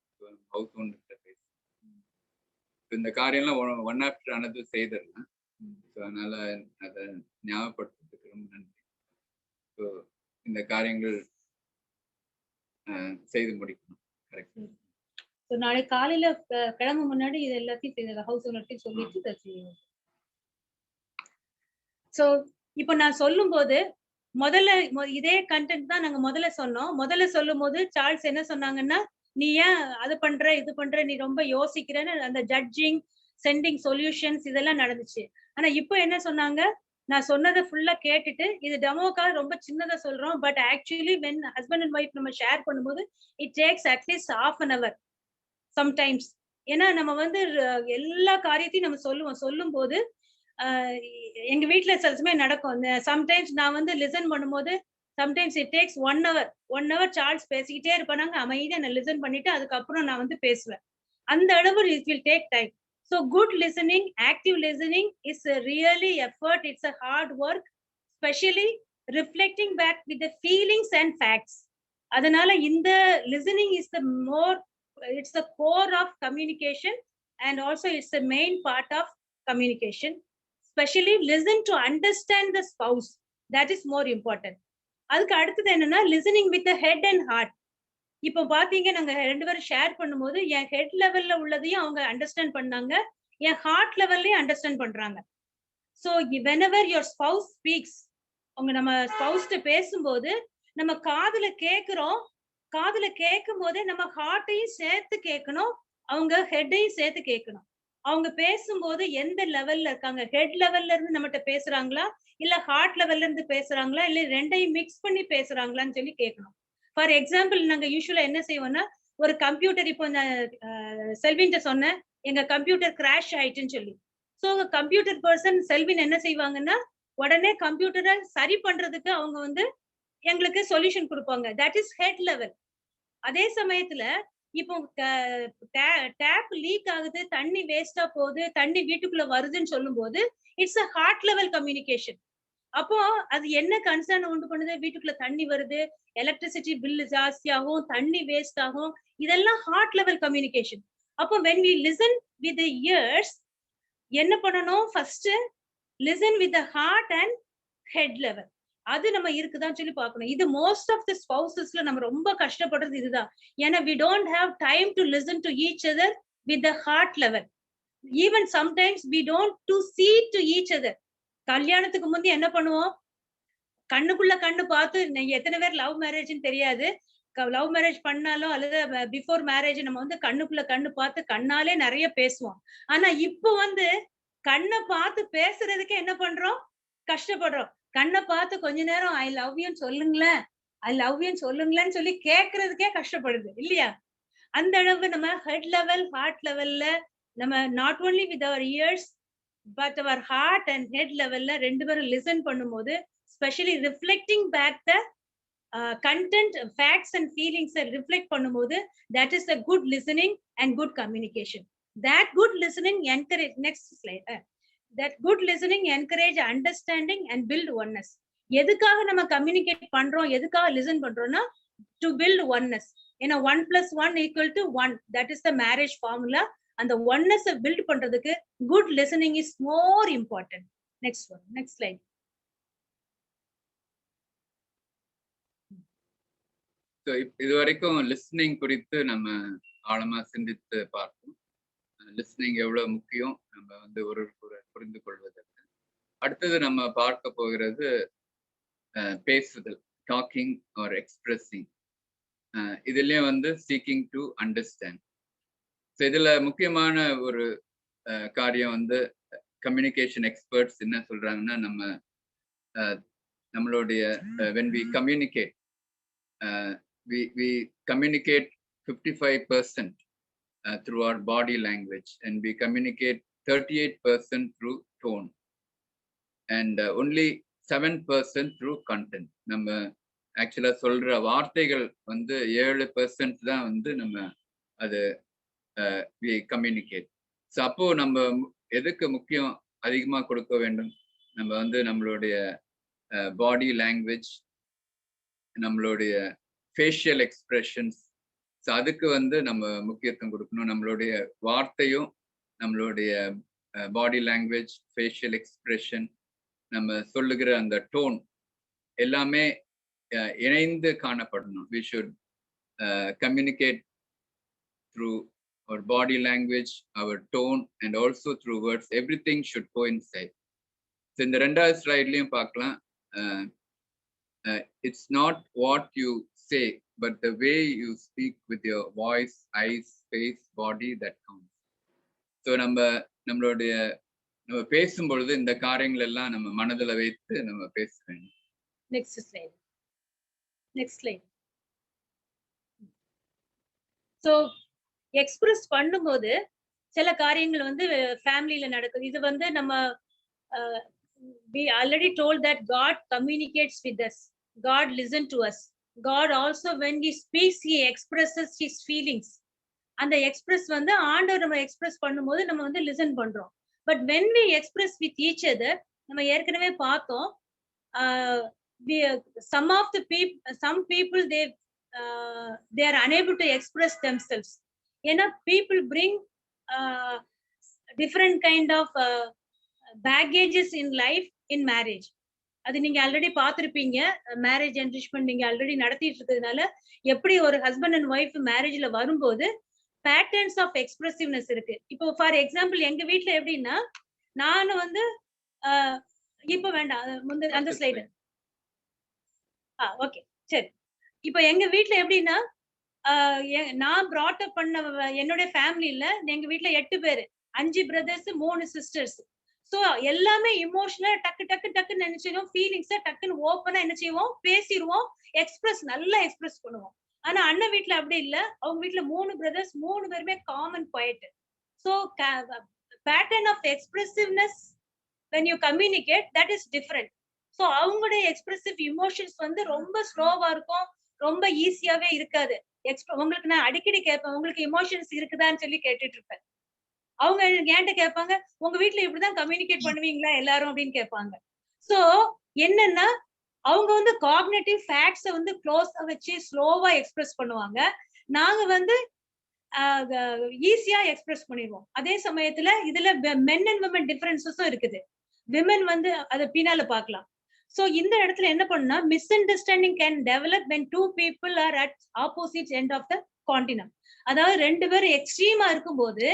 ஹவுஸ் ஓனர்கிட்ட பேசுவோம். இந்த காரியம்லாம் ஒன் ஆஃப்டர் அனதர் செய்திடலாம். ஸோ அதனால அதை ஞாபகப்படுத்துறதுக்கு ரொம்ப நன்றி. ஸோ இந்த காரியங்கள் செய்து முடிக்கணும். கரெக்ட். ஸோ நாளைக்கு காலையில கிளம்ப முன்னாடி இது எல்லாத்தையும் செய்த ஹவுஸ் ஓனர்ட்டையும் சொல்லிட்டு இதை செய்யணும். ஸோ இப்போ நான் சொல்லும் போது முதல்ல இதே கண்டென்ட் தான் நாங்க முதல்ல சொன்னோம். முதல்ல சொல்லும் போது சார்ல்ஸ் என்ன சொன்னாங்கன்னா, நீ ஏன் அது பண்ற இது பண்ற, நீ ரொம்ப யோசிக்கிறேன்னு அந்த ஜட்ஜிங் சென்டிங் சொல்யூஷன்ஸ் இதெல்லாம் நடந்துச்சு. ஆனா இப்போ என்ன சொன்னாங்க, நான் சொன்னதை ஃபுல்லா கேட்டுட்டு இது டெமோக்காக ரொம்ப சின்னதா சொல்றோம், but actually when husband and wife நம்ம ஷேர் பண்ணும்போது it takes at least ½ an hour sometimes. ஏன்னா நம்ம வந்து எல்லா காரியத்தையும் நம்ம சொல்லும் போது எங்க வீட்டுல சில சமயம் நடக்கும். சம்டைம்ஸ் நான் வந்து லிசன் பண்ணும்போது sometimes it takes 1 hour Charles பேசிக்கிட்டே இருப்பாங்க, அமைதியா நான் லிசன் பண்ணிட்டு அதுக்கப்புறம் நான் வந்து பேசுவேன். அந்த அளவு it will take time. So good listening, active listening is a really effort. It's a hard work, especially reflecting back with the feelings and facts. Adanala இந்த listening is the more, it's the core of communication, and also it's the main part of communication. Especially listen to understand the spouse. That is more important. அதுக்கு அடுத்தது என்னன்னா listening with the head and heart. இப்போ பாத்தீங்க, நாங்க 2 பேரும் share பண்ணும்போது என் head லெவல்ல உள்ளதையும் அவங்க அண்டர்ஸ்டாண்ட் பண்ணாங்க, என் ஹார்ட் லெவல்லையும் அண்டர்ஸ்டாண்ட் பண்றாங்க. So whenever your spouse speaks, நம்ம ஸ்பௌஸ்ட பேசும்போது நம்ம காதுல கேட்கும் போதே நம்ம ஹார்ட்டையும் சேர்த்து கேட்கணும், அவங்க ஹெட்டையும் சேர்த்து கேட்கணும். அவங்க பேசும்போது எந்த லெவல்ல இருக்காங்க, ஹெட் லெவல்ல இருந்து நம்மகிட்ட பேசுறாங்களா, இல்ல ஹார்ட் லெவல்ல இருந்து பேசுறாங்களா, இல்ல ரெண்டையும் மிக்ஸ் பண்ணி பேசுறாங்களான்னு சொல்லி கேட்கணும். ஃபார் எக்ஸாம்பிள், நாங்க யூஸ்வலா என்ன செய்வோம்னா, ஒரு கம்ப்யூட்டர், இப்போ செல்வின்ட்ட சொன்னேன் எங்க கம்ப்யூட்டர் கிராஷ் ஆயிட்டுன்னு சொல்லி. ஸோ கம்ப்யூட்டர் பர்சன் செல்வின் என்ன செய்வாங்கன்னா, உடனே கம்ப்யூட்டரை சரி பண்றதுக்கு அவங்க வந்து எங்களுக்கு சொல்யூஷன் கொடுப்பாங்க. That is head level. அதே சமயத்துல இப்போ டேப் லீக் ஆகுது, தண்ணி வேஸ்டா போகுது, தண்ணி வீட்டுக்குள்ள வருதுன்னு சொல்லும் போது it's a heart level communication. அப்போ அது என்ன கன்சர்ன் உண்டு பண்ணுது, வீட்டுக்குள்ள தண்ணி வருது, எலக்ட்ரிசிட்டி பில் ஜாஸ்தியாகும், தண்ணி வேஸ்ட் ஆகும், இதெல்லாம் ஹார்ட் லெவல் கம்யூனிகேஷன். அப்போ when we listen with the ears, என்ன பண்ணணும், first listen with the heart and head level. அது நம்ம இருக்குதான்னு சொல்லி பார்க்கணும். இது மோஸ்ட் ஆஃப் தி ஸ்பௌசஸ்ல நம்ம ரொம்ப கஷ்டப்படுறது இதுதான். ஏன்னா we don't have time to listen to each other with the heart level. Even sometimes we don't to see to each other. கல்யாணத்துக்கு முந்தி என்ன பண்ணுவோம், கண்ணுக்குள்ள கண்ணு பார்த்து, எத்தனை பேர் லவ் மேரேஜ்னு தெரியாது, லவ் மேரேஜ் பண்ணாலும் அல்லது பிஃபோர் மேரேஜ் நம்ம வந்து கண்ணுக்குள்ள கண்ணு பார்த்து கண்ணாலே நிறைய பேசுவோம். ஆனா இப்போ வந்து கண்ணை பார்த்து பேசுறதுக்கு என்ன பண்றோம், கஷ்டப்படுறோம். கண்ணை பார்த்து கொஞ்ச நேரம் ஐ லவ் யூன்னு சொல்லுங்களேன்னு சொல்லி கேட்கறதுக்கே கஷ்டப்படுது இல்லையா? அந்த அளவு நம்ம ஹெட் லெவல் ஹார்ட் லெவல்ல நம்ம not only with our ears but our heart and head லெவல்ல 2 பேரும் லிசன் பண்ணும்போது, specially reflecting back the content, facts and feelings reflect பண்ணும்போது, that is a good listening and good communication. That good listening encourage, next slide, that good listening encourage understanding and build oneness. எதுக்காக நம்ம communicate பண்றோம், எதுக்காக listen பண்றோம்னா to build oneness. ஏன்னா 1 + 1 = 1, that is the marriage formula. அந்த oneness build பண்றதுக்கு good listening is more important. Next one, next slide. So இதுவரைக்கும் listening குறித்து நம்ம ஆழமா சிந்தித்து பார்த்தோம். லிஸ்னிங் எவ்வளவு முக்கியம் நம்ம வந்து ஒரு புரிந்து கொள்வதற்கு. அடுத்தது நம்ம பார்க்க போகிறது பேசுதல், டாக்கிங் ஆர் எக்ஸ்பிரஸிங். இதுலயும் வந்து சீக்கிங் டு அண்டர்ஸ்டாண்ட். ஸோ இதுல முக்கியமான ஒரு காரியம் வந்து கம்யூனிகேஷன் எக்ஸ்பர்ட்ஸ் என்ன சொல்றாங்கன்னா, நம்மளுடைய when we communicate, we communicate 55% through our body language, and we communicate 38% through tone, and only 7% through content. நம்ம ஆக்சுவலா சொல்ற வார்த்தைகள் வந்து 7% தான் வந்து நம்ம அது we communicate. ஸோ அப்போ நம்ம எதுக்கு முக்கியம் அதிகமா கொடுக்க வேண்டும், நம்ம வந்து நம்மளுடைய பாடி லாங்குவேஜ், நம்மளுடைய ஃபேஷியல் எக்ஸ்பிரஷன்ஸ், ஸோ அதுக்கு நம்ம முக்கியத்துவம் கொடுக்கணும். நம்மளுடைய வார்த்தையும் நம்மளுடைய பாடி லாங்குவேஜ், ஃபேஷியல் எக்ஸ்பிரஷன், நம்ம சொல்லுகிற அந்த டோன் எல்லாமே இணைந்து காணப்படணும். We should communicate through our body language, our tone, and also through words. Everything should coincide. So in the ரெண்டாவது ஸ்லைட்லயும் பார்க்கலாம், it's not what you say but the way you speak with your voice, eyes, face, body that counts. So நம்ம பேசும்பொழுது இந்த காரியங்கள் எல்லாம் நம்ம மனதில் வைத்து நம்ம பேச வேண்டும். Next slide. ஸோ எக்ஸ்பிரஸ் பண்ணும்போது சில காரியங்கள் ஃபேமிலியில நடக்குது. இது நம்ம we already told that God communicates with us. God listen to us. God also when he speaks he expresses his feelings. அந்த எக்ஸ்பிரஸ் ஆண்டவர் நம்ம எக்ஸ்பிரஸ் பண்ணும்போது நம்ம லிசன் பண்றோம். But when we express with each other, நம்ம ஏற்கனவே பார்த்தோம், some people they are unable to express themselves. ஏன்னா people bring different kind of baggages in life in marriage. அது நீங்க ஆல்ரெடி பார்த்திருப்பீங்க. மேரேஜ் என்ரிச்மெண்ட் நீங்க ஆல்ரெடி நடத்திட்டு இருக்கிறதுனால எப்படி ஒரு ஹஸ்பண்ட் அண்ட் ஒய்ஃப் மேரேஜ்ல வரும்போது பேட்டர்ன்ஸ் ஆஃப் எக்ஸ்பிரசிவ்னஸ் இருக்கு. இப்போ ஃபார் எக்ஸாம்பிள் எங்க வீட்டுல எப்படின்னா, நானும் இப்ப வேண்டாம் அந்த ஸ்லைடு. ஓகே சரி. இப்போ எங்க வீட்டுல எப்படின்னா, நான் brought up பண்ண என்னோட ஃபேமிலியில எங்க வீட்டுல 8 பேரு, 5 பிரதர்ஸ் 3 சிஸ்டர்ஸ். சோ எல்லாமே இமோஷனலா டக்குன்னு நினைச்சிடும், ஃபீலிங்ஸ டக்குன்னு ஓப்பனா என்ன செய்வோம், பேசிடுவோம், நல்லா எக்ஸ்பிரஸ் பண்ணுவோம். ஆனா அண்ணன் வீட்டுல அப்படி இல்ல. அவங்க வீட்டுல 3 பிரதர்ஸ், 3 பேருமே common quiet. So pattern of expressiveness when you communicate that is different. So அவங்களுடைய எக்ஸ்பிரசிவ் இமோஷன்ஸ் ரொம்ப ஸ்லோவா இருக்கும், ரொம்ப ஈஸியாவே இருக்காது. உங்களுக்கு நான் அடிக்கடி கேட்பேன், உங்களுக்கு இமோஷன்ஸ் இருக்குதான்னு சொல்லி கேட்டுட்டு இருப்பேன். அவங்க என்கிட்ட கேட்பாங்க, உங்க வீட்டுல இப்படிதான் கம்யூனிகேட் பண்ணுவீங்களா எல்லாரும் அப்படின்னு கேட்பாங்க. சோ என்னன்னா, அவங்க காக்னிட்டிவ் ஃபேக்ட்ஸ க்ளோஸா வச்சு ஸ்லோவா எக்ஸ்பிரஸ் பண்ணுவாங்க. நாங்க ஈஸியா எக்ஸ்பிரஸ் பண்ணிடுவோம். அதே சமயத்துல இதுல மென் அண்ட் விமன் டிஃபரன்சஸும் இருக்குது. விமன் அதை பின்னால பார்க்கலாம். சோ இந்த இடத்துல என்ன பண்ணா, miss understanding can develop when two people are at opposite end of the continuum. அதாவது 2 பேரும் எக்ஸ்ட்ரீமா இருக்கும்போது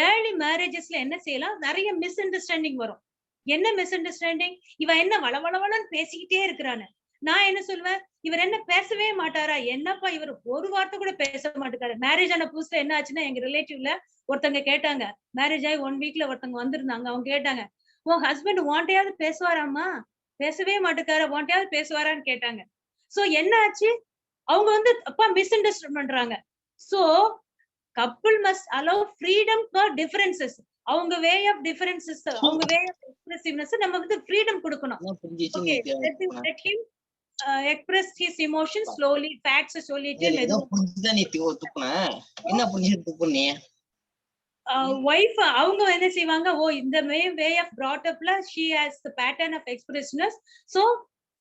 ஏர்லி மேரேஜஸ்ல என்ன செய்யலாம், நிறைய மிஸ் அண்டர்ஸ்டாண்டிங் வரும். என்ன மிஸ் அண்டர்ஸ்டாண்டிங், இவ என்ன வளவளவளன்னு பேசிக்கிட்டே இருக்கிறான்னு. நான் என்ன சொல்லுவேன், இவர் என்ன பேசவே மாட்டாரா, என்னப்பா இவர் ஒரு வார்த்தை கூட பேச மாட்டேங்காரு. மேரேஜ் ஆன புதுசுல என்ன ஆச்சுன்னா, எங்க ரிலேட்டிவ்ல ஒருத்தங்க கேட்டாங்க, மேரேஜ் ஆகி 1 வீக்ல ஒருத்தவங்க வந்திருந்தாங்க. அவங்க கேட்டாங்க, உன் ஹஸ்பண்ட் உன்கிட்டயாவது பேசுவாராமா, பேசவே மாட்டேக்கார, உன்கிட்டயாவது பேசுவாரான்னு கேட்டாங்க. சோ என்ன ஆச்சு, அவங்க அப்பா மிஸ் அண்டர்ஸ்டாண்ட் பண்றாங்க. So couple must allow freedom for differences. அவங்க வே ஆஃப் டிஃபரன்சஸ், அவங்க வே ஆஃப் எக்ஸ்பிரசிவ்னஸ் நம்ம ஃப்ரீடம் கொடுக்கணும். Okay, let him express his emotions slowly, facts சொல்லிட்டு wife அவங்க என்ன செய்வாங்க, ஓ இந்த வே ஆஃப் brought upல she has the pattern of expressiveness, so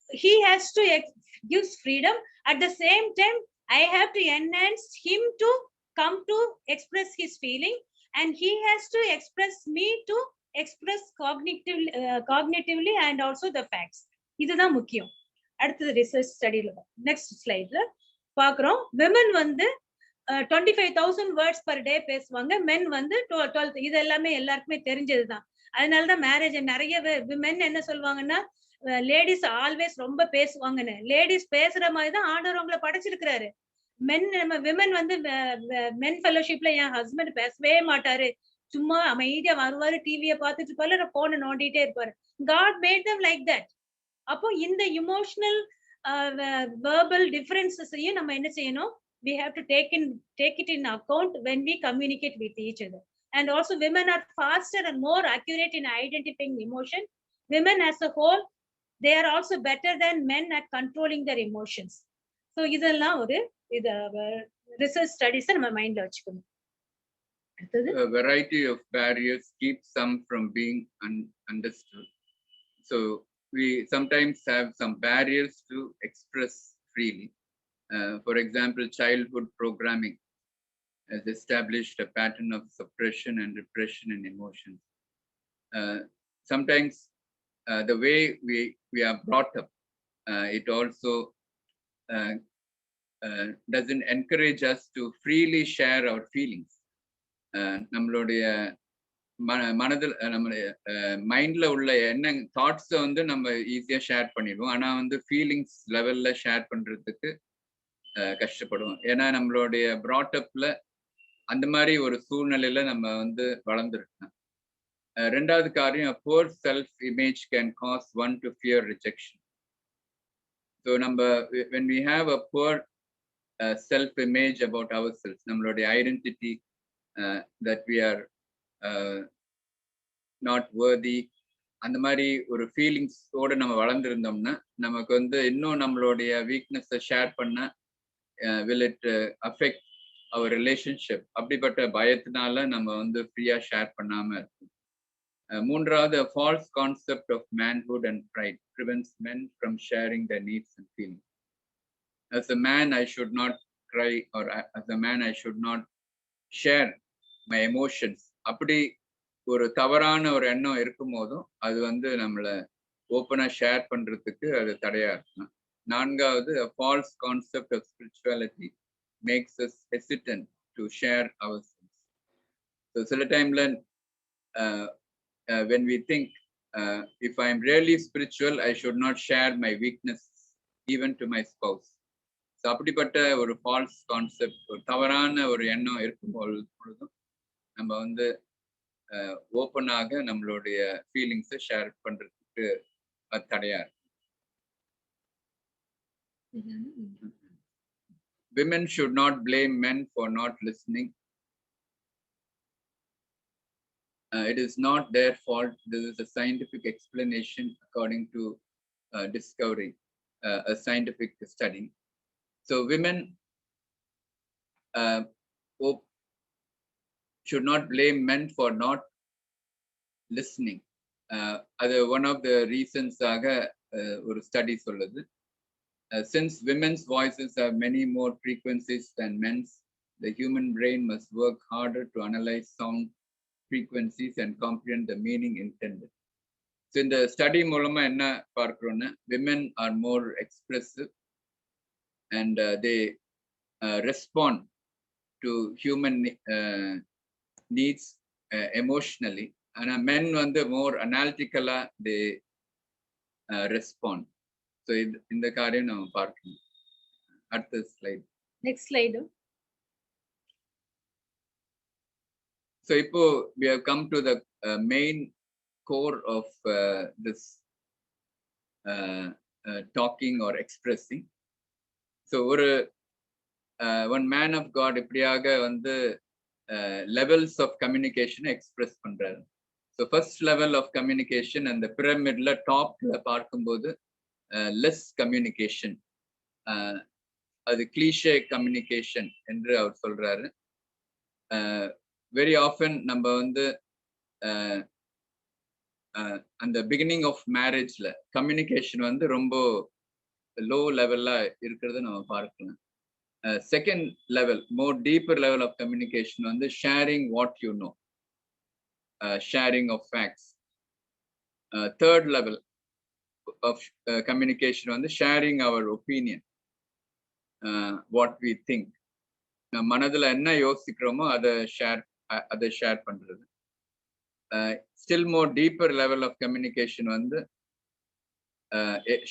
he has to gives freedom. At the same time I have to enhance him to come to express his feeling, and he has to express me to express cognitively and also the facts. இதுதான் முக்கியம். அடுத்தது research ஸ்டடில next ஸ்லைட்ல பாக்குறோம். Women 25,000 words per day பேசுவாங்க, மென் 12. இது எல்லாமே எல்லாருக்குமே தெரிஞ்சதுதான். அதனாலதான் marriage நிறைய மென் என்ன சொல்லுவாங்கன்னா, லேடிஸ் ஆல்வேஸ் ரொம்ப பேசுவாங்கன்னு. லேடிஸ் பேசுற மாதிரி தான் ஆண்டவர் உங்களை படைச்சிருக்கிறாரு. விமன் மென் ஃபெலோஷிப்ல என் ஹஸ்பண்ட் பேசவே மாட்டாரு, சும்மா அமைதியா வருவாரு, டிவியை பார்த்துட்டு இருப்பாரு, போனை நோண்டிட்டே இருப்பாரு. God made them like that. அப்போ இந்த இமோஷனல் verbal differences-ஐயும் நம்ம என்ன செய்யணும், we have to take it in account when we communicate with each other. And also women are faster and more accurate in identifying emotion. Women as a whole, they are also better than men at controlling their emotions. So இதெல்லாம் ஒரு research studies நம்ம மைண்ட்ல வச்சுக்கணும். A variety of barriers keep some from being understood. So we sometimes have some barriers to express freely. For example, childhood programming. has established a pattern of suppression and repression in emotions. Sometimes the way we are brought up, it also doesn't encourage us to freely share our feelings. நம்மளுடைய மனதில் நம்மளுடைய மைண்ட்ல உள்ள என்ன தாட்ஸை வந்து நம்ம ஈஸியா ஷேர் பண்ணிடுவோம். ஆனா வந்து ஃபீலிங்ஸ் லெவல்ல ஷேர் பண்றதுக்கு கஷ்டப்படுவோம். ஏன்னா நம்மளுடைய ப்ராட்டப்ல அந்த மாதிரி ஒரு சூழ்நிலையில நம்ம வந்து வளர்ந்துருக்கோம். ரெண்டாவது காரியம், poor self image can cause one to fear rejection. So நம்ம when we have a poor self image about ourselves, நம்மளுடைய identity, that we are not worthy, அந்த மாதிரி ஒரு ஃபீலிங்ஸோட நம்ம வளர்ந்துருந்தோம்னா நமக்கு வந்து இன்னும் நம்மளுடைய வீக்னஸை ஷேர் பண்ண will it affect our relationship, அப்படிப்பட்ட பயத்தினால நம்ம வந்து ஃப்ரீயா ஷேர் பண்ணாம இருக்கும். மூன்றாவது, false concept of manhood and pride prevents men from sharing their needs and feelings. As a man I should not cry, or as a man I should not share my emotions. அப்படி ஒரு தவறான ஒரு எண்ணம் இருக்கும் போதும் அது வந்து நம்மளை ஓப்பனா ஷேர் பண்றதுக்கு அது தடையா இருக்கும். நான்காவது, a false concept of spirituality makes us hesitant to share ourselves. So சில டைம்ல when we think if I am really spiritual, I should not share my weakness even to my spouse. So அப்படிப்பட்ட ஒரு falls concept, ஒரு தவறான ஒரு எண்ணம் இருக்கும் பொழுதும் நம்ம வந்து ஓப்பனாக நம்மளுடைய ஃபீலிங்ஸை ஷேர் பண்றதுக்கு அது தடையா இருக்கு. Women should not blame men for not listening. It is not their fault. This is a scientific explanation according to discovery, a scientific study. So women should not blame men for not listening. அது one of the reasons ஆக ஒரு study சொல்லுது. Since women's voices have many more frequencies than men's, the human brain must work harder to analyze sound frequencies and comprehend the meaning intended. So இந்த study மூலமா என்ன பார்க்கிறோம்னா, women are more expressive and they respond to human needs emotionally. ஆனா men வந்து more analytically they respond. So இந்த காரியம் நம்ம பார்க்கணும். அடுத்த ஸ்லைட். Next slide. So இப்போ we have come to the main core of this talking or expressing. So ஒரு one man of God இப்படியாக வந்து levels of communication express பண்றாரு. So first level of communication and the pyramidல டாப்ல பார்க்கும்போது less communication, அது cliche communication என்று அவர் சொல்றாரு. Very often நம்ம வந்து அந்த பிகினிங் ஆஃப் மேரேஜ்ல கம்யூனிகேஷன் வந்து ரொம்ப லோ லெவல்ல இருக்கிறத நம்ம பார்க்கலாம். Second level, more deeper level of communication வந்து sharing what you know, sharing of facts. Third level of communication வந்து sharing our opinion, what we think, மனதில் என்ன யோசிக்கிறோமோ அதை ஷேர் பண்றது. Still more deeper level of communication வந்து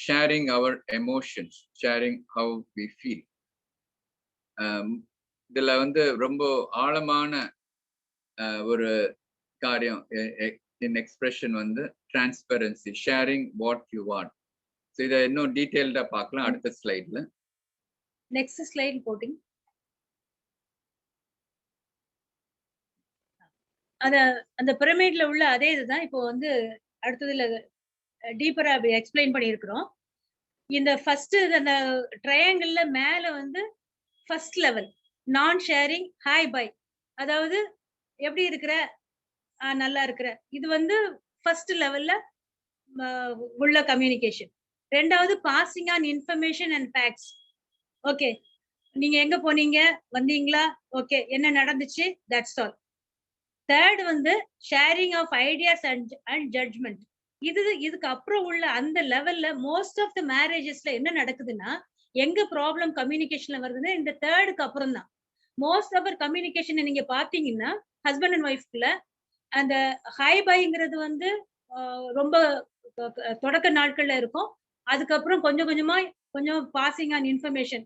sharing our emotions, sharing how we feel. இதுல வந்து ரொம்ப ஆழமான ஒரு காரியம் in expression வந்து transparency, sharing what you want. So இதை இன்னும் டீடைல்டா பார்க்கலாம் அடுத்த ஸ்லைட்ல. Next slide boating. அந்த பிரமிட்ல உள்ள அதே இதுதான் இப்போ வந்து அடுத்ததுல டீப்பரா எக்ஸ்பிளைன் பண்ணியிருக்கிறோம். இந்த ஃபர்ஸ்ட் அந்த ட்ரையாங்கிள்ல மேல வந்து ஃபர்ஸ்ட் லெவல் நான் ஷேரிங், ஹாய் பை, அதாவது எப்படி இருக்கிற, நல்லா இருக்கிற, இது வந்து ஃபர்ஸ்ட் லெவல்ல உள்ள கம்யூனிகேஷன். ரெண்டாவது passing on information and facts. Okay, நீங்க எங்க போனீங்க, வந்தீங்களா, ஓகே, என்ன நடந்துச்சு, தட்ஸ் ஆல். தேர்ட் வந்து sharing of ideas and judgment. இதுக்கு அப்புறம் உள்ள அந்த லெவல்ல மோஸ்ட் ஆஃப் த மேரேஜஸ்ல என்ன நடக்குதுன்னா, எங்க ப்ராப்ளம் கம்யூனிகேஷன்ல வருதுன்னா இந்த தேர்டுக்கு அப்புறம் தான். மோஸ்ட் ஆஃப் கம்யூனிகேஷன் நீங்க பாத்தீங்கன்னா ஹஸ்பண்ட் அண்ட் ஒய்ஃப்ல அந்த ஹை பைங்கிறது வந்து ரொம்ப தொடக்க நாட்கள்ல இருக்கும். அதுக்கப்புறம் கொஞ்சம் கொஞ்சமா கொஞ்சம் பாசிங் ஆன் இன்ஃபர்மேஷன்,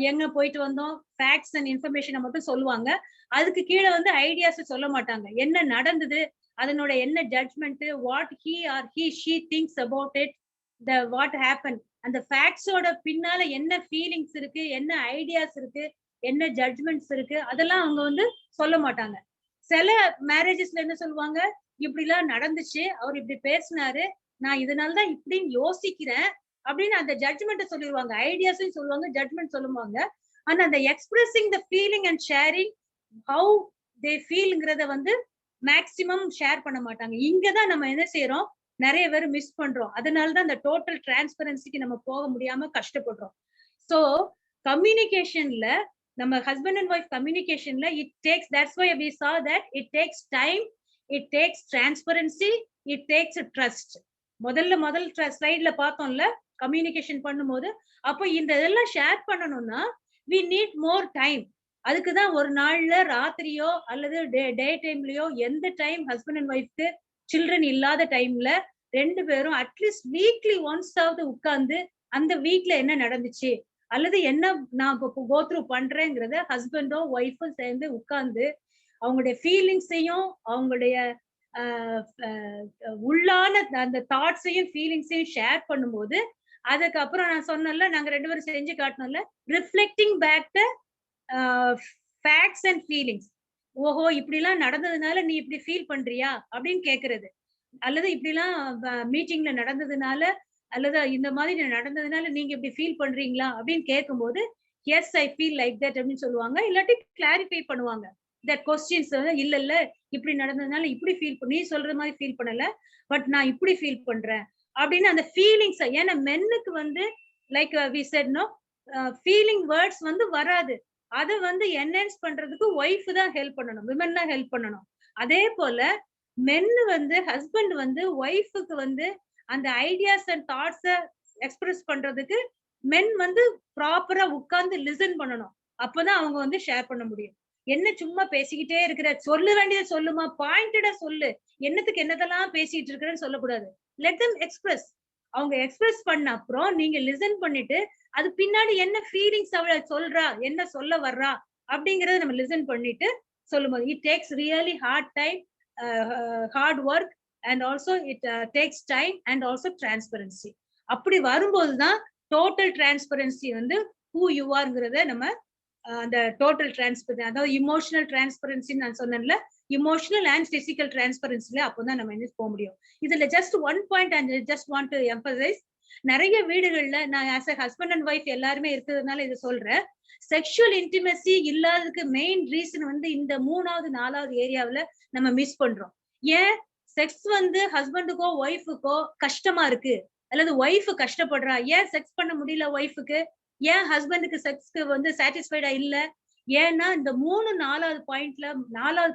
எங்க போயிட்டு வந்தோம், ஃபேக்ட்ஸ் அண்ட் இன்ஃபர்மேஷனை மட்டும் சொல்லுவாங்க. அதுக்கு கீழே வந்து ஐடியாஸ் சொல்ல மாட்டாங்க. என்ன நடந்தது, அதனோட என்ன judgment, what he or she thinks about it, what happen, அந்த ஃபேக்ட்ஸோட பின்னால என்ன ஃபீலிங்ஸ் இருக்கு, என்ன ஐடியாஸ் இருக்கு, என்ன ஜட்ஜ்மெண்ட்ஸ் இருக்கு, அதெல்லாம் அவங்க வந்து சொல்ல மாட்டாங்க. சில மேரேஜஸ்ல என்ன சொல்லுவாங்க, இப்படி எல்லாம் நடந்துச்சு, அவர் இப்படி பேசினாரு, நான் இதனாலதான் இப்படின்னு யோசிக்கிறேன் அப்படின்னு அந்த ஜட்ஜ்மெண்ட்டை சொல்லிடுவாங்க. ஐடியாஸையும் சொல்லுவாங்க, ஜட்ஜ்மெண்ட் சொல்லுவாங்க. ஆனா அந்த expressing the feeling and sharing how they ஃபீல்ங்கிறத வந்து மேக்சிமம் ஷேர் பண்ண மாட்டாங்க. இங்கதான் நம்ம என்ன செய்யறோம், நிறைய பேர் மிஸ் பண்றோம். அதனாலதான் அந்த டோட்டல் டிரான்ஸ்பரன்சிக்கு நம்ம போக முடியாம கஷ்டப்படுறோம். சோ கம்யூனிகேஷன்ல, நம்ம ஹஸ்பண்ட் அண்ட் ஒய்ஃப் கம்யூனிகேஷன்ல it takes, that's why we saw that it takes time, it takes transparency, it takes trust. முதல் ஸ்லைட்ல பார்த்தோம்ல கம்யூனிகேஷன் பண்ணும்போது, அப்போ இந்த இதெல்லாம் ஷேர் பண்ணணும்னா we need more time. அதுக்குதான் ஒரு நாள்ல ராத்திரியோ அல்லது டே டைம்லயோ, எந்த டைம் ஹஸ்பண்ட் அண்ட் ஒய்ஃப்க்கு சில்ட்ரன் இல்லாத டைம்ல ரெண்டு பேரும் அட்லீஸ்ட் வீக்லி ஒன்ஸ் ஆவது உட்கார்ந்து அந்த வீக்ல என்ன நடந்துச்சு அல்லது என்ன நான் கோ த்ரூ பண்றேங்கிறத ஹஸ்பண்டும் ஒய்ஃபும் சேர்ந்து உட்கார்ந்து அவங்களுடைய ஃபீலிங்ஸையும் அவங்களுடைய உள்ளான அந்த தாட்ஸையும் ஃபீலிங்ஸையும் ஷேர் பண்ணும்போது, அதுக்கப்புறம் நான் சொன்னல, நாங்க ரெண்டு பேரும் செஞ்சு காட்டணும்ல, reflecting back the facts and feelings. ஓஹோ, இப்படி எல்லாம் நடந்ததுனால நீ இப்படி ஃபீல் பண்றியா அப்படின்னு கேக்குறது, அல்லது இப்படி எல்லாம் மீட்டிங்ல நடந்ததுனால அல்லது இந்த மாதிரி நடந்ததுனால நீங்க இப்படி ஃபீல் பண்றீங்களா அப்படின்னு கேட்கும்போது, yes I feel like that அப்படின்னு சொல்லுவாங்க. இல்லாட்டி கிளாரிஃபை பண்ணுவாங்க தட் கொஸ்டின்ஸ். இல்ல இப்படி நடந்ததுனால இப்படி ஃபீல் பண்ணி, நீ சொல்ற மாதிரி ஃபீல் பண்ணல, பட் நான் இப்படி ஃபீல் பண்றேன் அப்படின்னு அந்த ஃபீலிங்ஸ். ஏன்னா மென்னுக்கு வந்து like we said no, feeling words வந்து வராது. அதை வந்து என்ஹான்ஸ் பண்றதுக்கு ஒய்ஃப் தான் ஹெல்ப் பண்ணணும், விமன் தான் ஹெல்ப் பண்ணணும். அதே போல மென்னு வந்து ஹஸ்பண்ட் வந்து ஒய்ஃபுக்கு வந்து அந்த ஐடியாஸ் அண்ட் தாட்ஸ எக்ஸ்பிரஸ் பண்றதுக்கு மென் வந்து ப்ராப்பரா உட்கார்ந்து லிசன் பண்ணணும். அப்பதான் அவங்க வந்து ஷேர் பண்ண முடியும். என்ன சும்மா பேசிக்கிட்டே இருக்கிற, சொல்ல வேண்டியதை சொல்லுமா, பாயிண்டடா சொல்லு, என்னத்துக்கு என்னதெல்லாம் பேசிட்டு இருக்கிறேன்னு சொல்லக்கூடாது. Let them express. அவங்க எக்ஸ்பிரஸ் பண்ண அப்புறம் நீங்க லிசன் பண்ணிட்டு அது பின்னாடி என்ன ஃபீலிங்ஸ் அவளை சொல்றா, என்ன சொல்ல வர்றா அப்படிங்கறத நம்ம லிசன் பண்ணிட்டு சொல்லும்போது, it takes really hard work and also it takes time and also transparency. அப்படி வரும்போதுதான் டோட்டல் டிரான்ஸ்பரன்சி வந்து who you are-ங்கறத நம்ம அந்த டோட்டல் டிரான்ஸ்பரன்சி, அதாவது இமோஷனல் டிரான்ஸ்பரன்சி நான் சொன்னேன்ல, இமோஷனல் அண்ட் பிசிக்கல் டிரான்ஸ்பரன்சில அப்போதான் நம்ம என்ன போக முடியும். இதுல just one point and just want to emphasise, நிறைய வீடுகள்ல நான் as a husband and wife எல்லாருமே இருக்கிறதுனால இதை சொல்றேன், செக்ஷுவல் இன்டிமெசி இல்லாததுக்கு மெயின் ரீசன் வந்து இந்த 3வது 4வது ஏரியாவில நம்ம மிஸ் பண்றோம். ஏன் செக்ஸ் வந்து ஹஸ்பண்டுக்கோ ஒய்ஃபுக்கோ கஷ்டமா இருக்கு, அல்லது ஒய்ஃப் கஷ்டப்படுறா, ஏன் செக்ஸ் பண்ண முடியல ஒய்ஃபுக்கு, ஏன் ஹஸ்பண்டுக்கு செக்ஸ்க்கு வந்து சாட்டிஸ்ஃபைடா இல்ல, ஏன்னா இந்த 4வது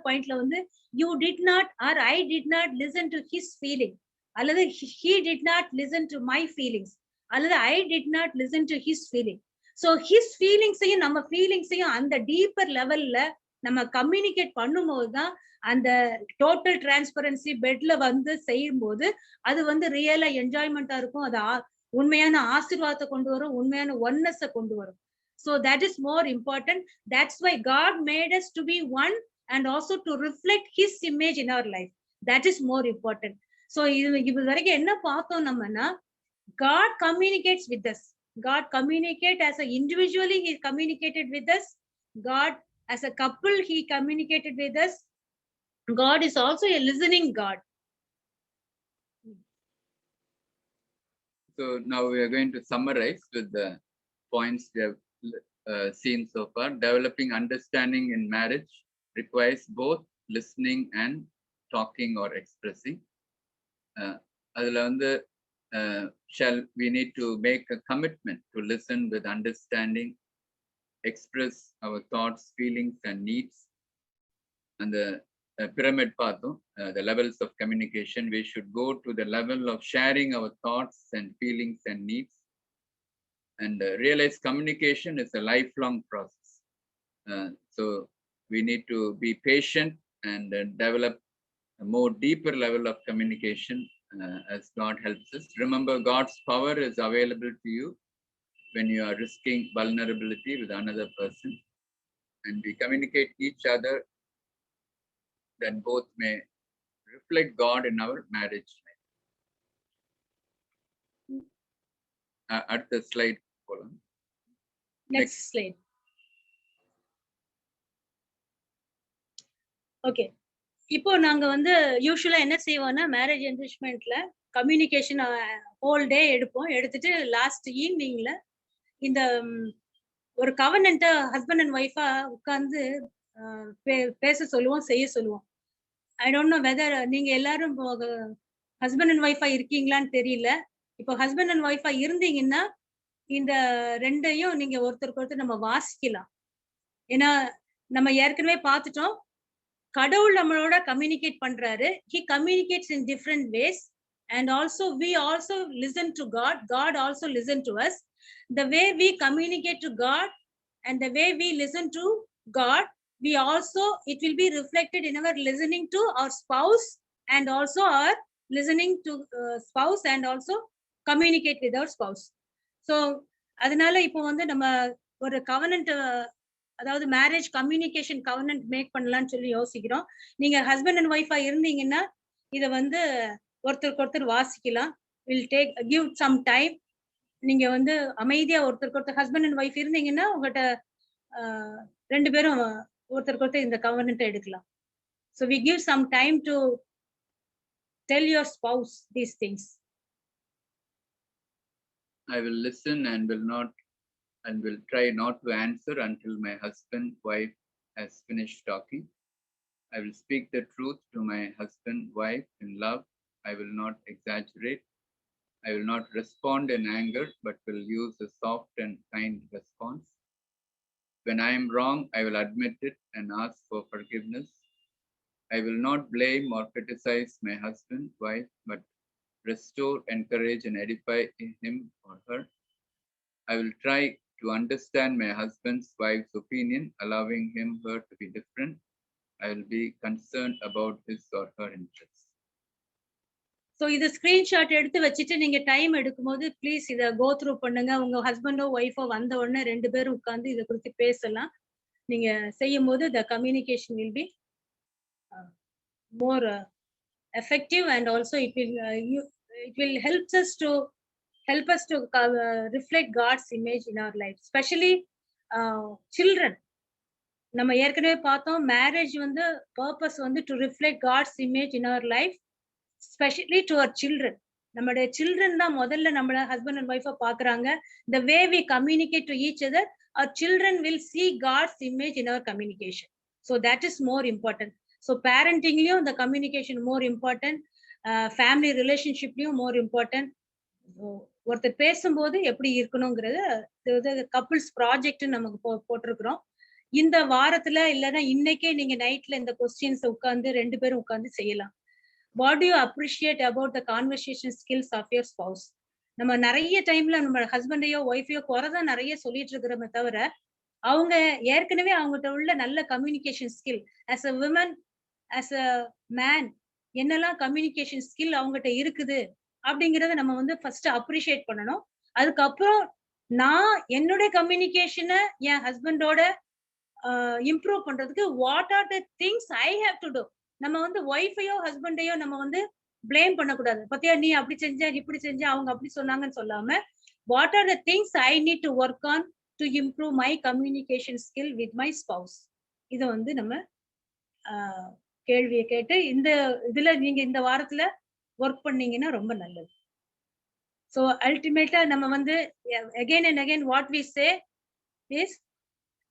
பாயிண்ட்ல வந்து you did not or I did not listen to his feeling, அல்லது he did not listen to my feelings, அல்லது I did not listen to his feeling. So his feelings-ஐயும் நம்ம feelings-ஐயும் அந்த டீப்பர் லெவல்ல நம்ம கம்யூனிகேட் பண்ணும்போதுதான் அந்த டோட்டல் டிரான்ஸ்பரன்சி பெட்ல வந்து செய்யும் போது அது வந்து ரியலா என்ஜாய்மெண்டா இருக்கும். அது உண்மையான ஆசீர்வாதத்தை கொண்டு வரும், உண்மையான ஒன்னஸை கொண்டு வரும். So that is more important. That's why God made us to be one and also to reflect his image in our life. That is more important. So இது வரைக்கும் என்ன பார்த்தோம் நம்மனா, God communicates with us. God communicate as a individually, he communicated with us. God as a couple, he communicated with us. God is also a listening God. So now we are going to summarize with the points we have seen so far. Developing understanding in marriage requires both listening and talking or expressing. Adula vandu we need to make a commitment to listen with understanding express our thoughts, feelings, and needs. And the pyramid path, the levels of communication, we should go to the level of sharing our thoughts and feelings and needs. And realize communication is a lifelong process. So we need to be patient and develop a more deeper level of communication as God helps us. Remember, God's power is available to you when you are risking vulnerability with another person, and we communicate each other, then both may reflect God in our marriage life. At the slide column. Next slide. Okay, இப்போ நாங்க வந்து யூஸ்வலா என்ன செய்வோம்னா marriage என்ரிச்மெண்ட்ல communication whole day எடுப்போம். எடுத்துட்டு last ஈவினிங்ல இந்த ஒரு கவர்னன்ட்ட ஹஸ்பண்ட் அண்ட் ஒய்ஃபா உட்கார்ந்து பேச சொல்லுவோம், செய்ய சொல்லுவோம். ஐ டோன்ட் நோ வெதர் நீங்க எல்லாரும் ஹஸ்பண்ட் அண்ட் ஒய்ஃபா இருக்கீங்களான்னு தெரியல. இப்போ ஹஸ்பண்ட் அண்ட் ஒய்ஃபா இருந்தீங்கன்னா இந்த ரெண்டையும் நீங்க ஒருத்தருக்கு ஒருத்தர் நம்ம வாசிக்கலாம். ஏன்னா நம்ம ஏற்கனவே பார்த்துட்டோம், கடவுள் நம்மளோட கம்யூனிகேட் பண்றாரு. He communicates in different ways, and also we also listen to God. God also listen to us. The way we communicate to God and the way we listen to God, we also, it will be reflected in our listening to our spouse, and also our listening to spouse, and also communicate with our spouse. So அதனால இப்போ வந்து நம்ம ஒரு கவர்னன்ட், அதாவது marriage communication கவர்னன்ட் make பண்ணலாம்னு சொல்லி யோசிக்கிறோம். நீங்க ஹஸ்பண்ட் அண்ட் ஒய்ஃபா இருந்தீங்கன்னா இதை வந்து ஒருத்தருக்கு ஒருத்தர் வாசிக்கலாம். We'll take give some time. நீங்க வந்து அமைதியா ஒருத்தருக்கு ஒருத்தர் ஹஸ்பண்ட் அண்ட் ஒய்ஃப் இருந்தீங்கன்னா உங்கள்கிட்ட ரெண்டு பேரும் ஒருத்தருக்கு ஒருத்தர் இந்த கவர்னன்ட்டை எடுக்கலாம். So we give some time to tell your spouse these things. I will listen and will try not to answer until my husband, wife has finished talking. I will speak the truth to my husband, wife in love. I will not exaggerate. I will not respond in anger, but will use a soft and kind response. When I am wrong, I will admit it and ask for forgiveness. I will not blame or criticize my husband, wife, but restore, encourage, and edify him or her. I will try to understand my husband's wife's opinion, allowing him, her to be different. I will be concerned about his or her interests. So இதை screenshot எடுத்து வச்சுட்டு நீங்க time எடுக்கும்போது please இதை go through பண்ணுங்க. உங்க ஹஸ்பண்டோ ஒய்ஃபோ வந்த உடனே ரெண்டு பேரும் உட்கார்ந்து இதை குறித்து பேசலாம். நீங்க செய்யும் போது த communication will be more effective, and also it will help us to reflect God's image in our life, especially children. நம்ம ஏற்கனவே பார்த்தோம் மேரேஜ் வந்து பர்பஸ் வந்து to reflect God's image in our life, specially to our children. நம்மளுடைய children தான் முதல்ல நம்மள husband and ஒய்ஃபை பாக்குறாங்க. the way we communicate to each other, our children will see God's image in our communication. So that is more important. So parentingலயும் the communication more important, family relationshipலயும் more important. ஒருத்தர் பேசும்போது எப்படி இருக்கணுங்கிறது couples project நமக்கு போட்டிருக்கிறோம். இந்த வாரத்துல இல்லைன்னா இன்னைக்கே நீங்க நைட்ல இந்த கொஸ்டின்ஸ் உட்கார்ந்து ரெண்டு பேரும் உட்கார்ந்து செய்யலாம். What do you appreciate about the conversation skills of your spouse? நம்ம நிறைய டைம்ல நம்ம ஹஸ்பண்டையோ ஒய்ஃபையோ குறைதான் நிறைய சொல்லிட்டு இருக்கிறோமே தவிர அவங்க ஏற்கனவே அவங்ககிட்ட உள்ள நல்ல communication skill as a women, as a man, என்னெல்லாம் கம்யூனிகேஷன் ஸ்கில் அவங்ககிட்ட இருக்குது அப்படிங்கறத நம்ம வந்து ஃபர்ஸ்ட் அப்ரிஷியேட் பண்ணணும். அதுக்கப்புறம் நான் என்னுடைய கம்யூனிகேஷனை என் ஹஸ்பண்டோட இம்ப்ரூவ் பண்றதுக்கு what are the things I have to do. நம்ம வந்து ஒய்ஃபையோ ஹஸ்பண்டையோ நம்ம வந்து பிளேம் பண்ணக்கூடாது. பத்தியா நீ அப்படி செஞ்ச, இப்படி செஞ்ச, அவங்க அப்படி சொன்னாங்கன்னு சொல்லாம what are the things I need to work on to improve my communication skill with my spouse. இதை வந்து நம்ம கேள்வியை கேட்டு இந்த இதுல நீங்க இந்த வாரத்துல ஒர்க் பண்ணீங்கன்னா ரொம்ப நல்லது. ஸோ அல்டிமேட்டா நம்ம வந்து again and again what we say is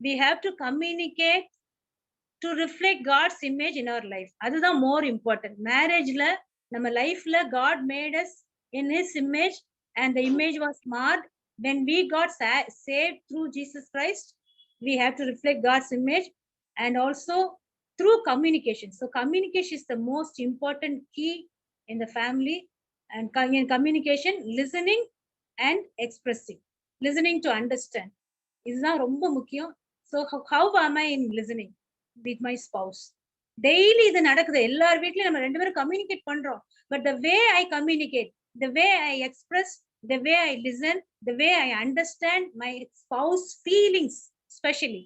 we have to communicate to reflect God's image in our life. அதுதான் more important. மேரேஜ்ல நம்ம லைஃப்ல God made us in his image, and the image was marked when we got saved through Jesus Christ. we have to reflect God's image, and also through communication. So communication is the most important key in the family, and in communication, listening and expressing. Listening to understand is romba mukkiyam. So how am I in listening with my spouse? Daily idu nadakudhu, ellar veetla nama rendu perum communicate pandrom, but the way I communicate, the way I express, the way I listen, the way I understand my spouse feelings, especially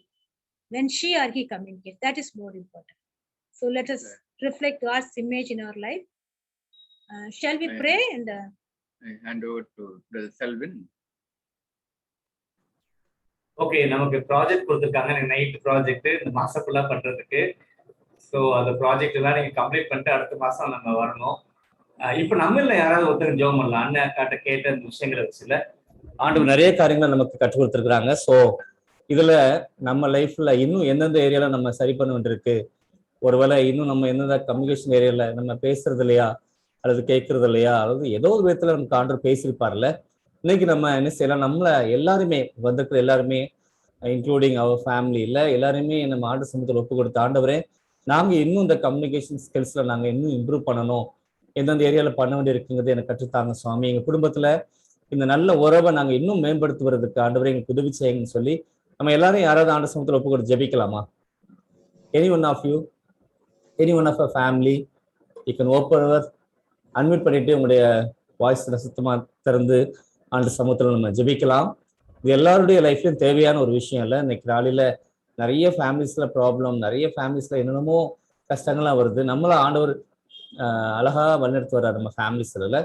when she or he communicates, that is more important. So let us reflect God's image in our life. Shall we pray and I hand over to Brother Selvin. Okay, நமக்கு project கொடுத்துருக்காங்க, night project இந்த மாசம் ஃபுல்லா பண்றதுக்கு. So அந்த project எல்லாம் நீங்க complete பண்ணிட்டு அடுத்த மாசம் நம்ம வரணும். இப்போ நம்மள யாராவது ஒருத்தர் ஜெபம் பண்ணலாம், அண்ணன் அக்காட்ட கேட்ட அந்த விஷயங்களை வச்சுல ஆண்டவர் நிறைய காரியங்களை நமக்கு கற்றுக் கொடுத்துருக்குறாங்க. ஸோ இதுல நம்ம லைஃப்ல இன்னும் எந்தெந்த ஏரியால நம்ம சரி பண்ண வேண்டியிருக்கு, ஒருவேளை இன்னும் நம்ம எந்தெந்த கம்யூனிகேஷன் ஏரியால நம்ம பேசுறது இல்லையா அல்லது கேட்கறது இல்லையா, அதாவது ஏதோ ஒரு விதத்துல நமக்கு ஆண்டவர் பேசியிருப்பார்ல. இன்னைக்கு நம்ம என்ன செய்யலாம், நம்மள எல்லாருமே வந்திருக்கிற எல்லாருமே இன்க்ளூடிங் அவர் ஃபேமிலியில எல்லாருமே நம்ம ஆண்டு சமூகத்தில் ஒப்பு கொடுத்த ஆண்டவரே, நாங்க இன்னும் இந்த கம்யூனிகேஷன் ஸ்கில்ஸ்ல நாங்க இன்னும் இம்ப்ரூவ் பண்ணணும், எந்தெந்த ஏரியால பண்ண வேண்டி இருக்குங்கிறது எனக்கு கற்றுத்தாங்க சுவாமி. எங்க குடும்பத்துல இந்த நல்ல உறவை நாங்க இன்னும் மேம்படுத்துவதற்கு ஆண்டவரே எங்களுக்கு உதவி செய்யுங்கன்னு சொல்லி நம்ம எல்லாரும் யாராவது ஆண்டு சமூகத்தில் ஒப்பு கொடுத்து ஜெபிக்கலாமா? Any one of you, any one of a family, you can open unmute பண்ணிட்டு உங்களுடைய வாய்ஸ் சுத்தமா திறந்து ஆண்டு சமூகத்தில் நம்ம ஜெபிக்கலாம். இது எல்லாருடைய லைஃப்லயும் தேவையான ஒரு விஷயம் இல்லை. இன்னைக்கு நாளில நிறைய ஃபேமிலிஸ்ல ப்ராப்ளம், நிறைய ஃபேமிலிஸ்ல என்னென்னமோ கஷ்டங்கள்லாம் வருது. நம்மள ஆண்டவர் அழகா வழிநடத்து வர்றாரு நம்ம ஃபேமிலிஸ்ல.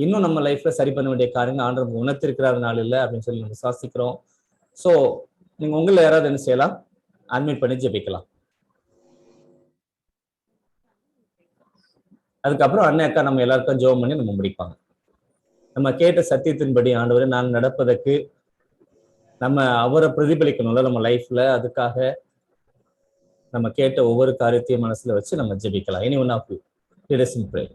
இன்னும் நம்ம லைஃப்ல சரி பண்ண வேண்டிய காரியங்கள் ஆண்டவர் உணர்த்திருக்கிறார் நாள் இல்லை அப்படின்னு சொல்லி நம்ம விசுவாசிக்கிறோம். ஸோ நீங்க உங்களை யாராவது என்ன செய்யலாம், அட்மிட் பண்ணி ஜெபிக்கலாம். அதுக்கப்புறம் அண்ணன் அக்கா நம்ம எல்லாருக்கும் ஜெபம் பண்ணி நம்ம முடிப்பாங்க. நம்ம கேட்ட சத்தியத்தின்படி ஆண்டவரை நாங்கள் நடப்பதற்கு நம்ம அவரை பிரதிபலிக்கணும்ல நம்ம லைஃப்ல. அதுக்காக நம்ம கேட்ட ஒவ்வொரு காரியத்தையும் மனசுல வச்சு நம்ம ஜெபிக்கலாம். Any one of you, let us pray.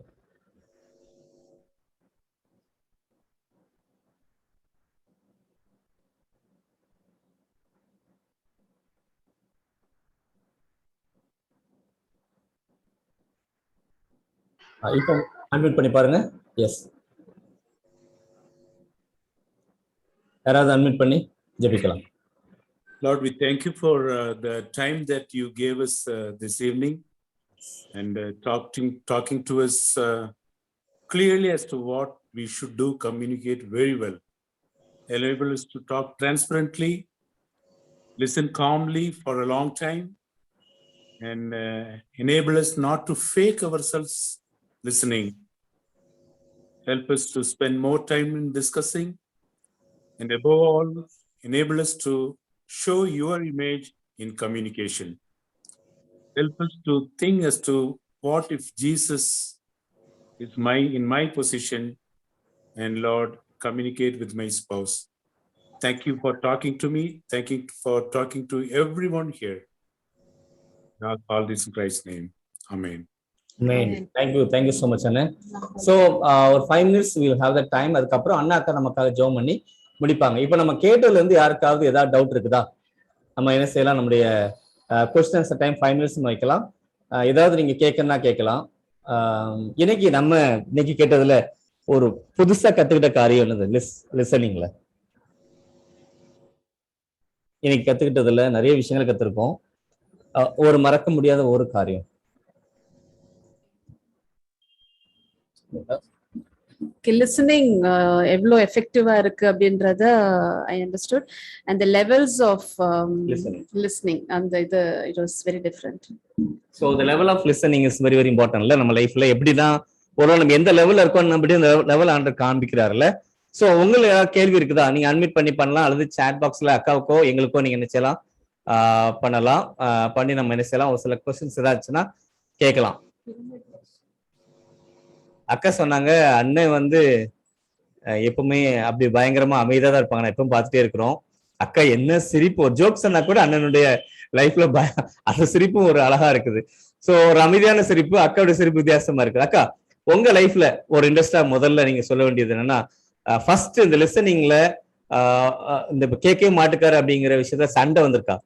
இப்போ அன்மியூட் பண்ணி பாருங்க. எஸ், யாராவது அன்மியூட் பண்ணி ஜெபிக்கலாம். Lord, we thank you for the time that you gave us this evening and talking to us clearly as to what we should do, communicate very well. Enable us to talk transparently, listen calmly for a long time, and enable us not to fake ourselves listening. Help us to spend more time in discussing, and above all, enable us to show your image in communication. Help us to think as to what if Jesus is in my position, and Lord, communicate with my spouse. Thank you for talking to me. Thank you for talking to everyone here. Now, all this in Christ's name. Amen. Amen. Thank you so much, Anna. So, ஒரு 5 minutes we will have the time. அதுக்கப்புறம் அண்ணா அக்கா நமக்காக ஜெபம் பண்ணி முடிப்பாங்க. இப்போ நம்ம கேட்டதுல இருந்து யாருக்காவது ஏதாவது டவுட் இருக்குதா? நம்ம என்ன செய்யலாம், நம்முடைய கொஸ்டின்ஸ் டைம் 5 minutes வைக்கலாம். ஏதாவது நீங்க கேட்கணும்னா கேட்கலாம். இன்னைக்கு கேட்டதுல ஒரு புதுசா கத்துக்கிட்ட காரியம் என்னது? லிசனிங்ல இன்னைக்கு கத்துக்கிட்டதுல நிறைய விஷயங்கள் கத்துருக்கோம். ஒரு மறக்க முடியாத ஒரு காரியம் listening எவ்வளவு எஃபெக்டிவா இருக்கு அப்படின்றத I understood, and the levels of listening and it was very different. So the level of listening is very very important இல்ல நம்ம லைஃப்ல. எப்படிதான் ஒரு நம்ம எந்த லெவல்ல இருக்கோம் நம்ம அந்த லெவல் ஆண்டர் காண்பிக்கிறாருல்ல. ஸோ உங்களுக்கு ஏதாவது கேள்வி இருக்குதா, நீங்க அட்மிட் பண்ணலாம், அல்லது சாட் பாக்ஸ்ல அக்காவுக்கோ எங்களுக்கோ நீங்க என்ன செய்யலாம், பண்ணலாம். பண்ணி நம்ம என்ன செய்யலாம், ஒரு சில கொஸ்டின்ஸ் ஏதாச்சுன்னா கேட்கலாம். அக்கா சொன்னாங்க அண்ணன் எப்பவுமே அப்படி பயங்கரமா அமைதியா தான் இருப்பாங்க, நான் எப்பவும் பார்த்துட்டே இருக்கிறோம். அக்கா என்ன சிரிப்பு, ஒரு ஜோக் சொன்னா கூட அண்ணனுடைய லைஃப்ல அந்த சிரிப்பும் ஒரு அழகா இருக்குது. ஸோ ஒரு அமைதியான சிரிப்பு, அக்காவுடைய சிரிப்பு வித்தியாசமா இருக்குது. அக்கா உங்க லைஃப்ல ஒரு இன்ட்ரெஸ்டா முதல்ல நீங்க சொல்ல வேண்டியது என்னன்னா, ஃபர்ஸ்ட் இந்த லிசனிங்ல இந்த கேட்கவே மாட்டுக்காரு அப்படிங்கிற விஷயத்த சண்டை வந்திருக்கா?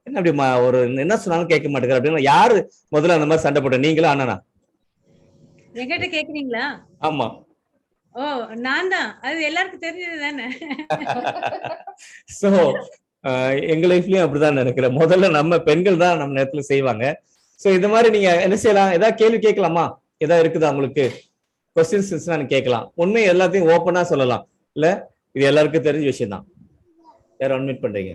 என்ன அப்படி ஒரு என்ன சொன்னாலும் கேட்க மாட்டேங்கிறாரு அப்படின்னு யாரு முதல்ல அந்த மாதிரி சண்டை போட்ட, நீங்களா அண்ணனா? என்கிட்ட கேக்குறீங்களா? ஆமா. ஓ, நான் தான். அது எல்லாருக்கும் தெரிஞ்சது தானே. சோ எங்க லைஃப்லயும் அப்படிதான் நினைக்கிறேன். முதல்ல நம்ம பெண்கள் தான் நம்ம நேரத்துல செய்வாங்க. சோ இந்த மாதிரி நீங்க என்ன செய்யலாம், ஏதாவது கேள்வி கேட்கலாமா? ஏதாவது இருக்குதா உங்களுக்கு? கொஸ்டின்ஸ் கேட்கலாம். உண்மை எல்லாத்தையும் ஓப்பனா சொல்லலாம். இல்ல இது எல்லாருக்கும் தெரிஞ்ச விஷயம் தான். யாரும் அட்மிட் பண்றீங்க?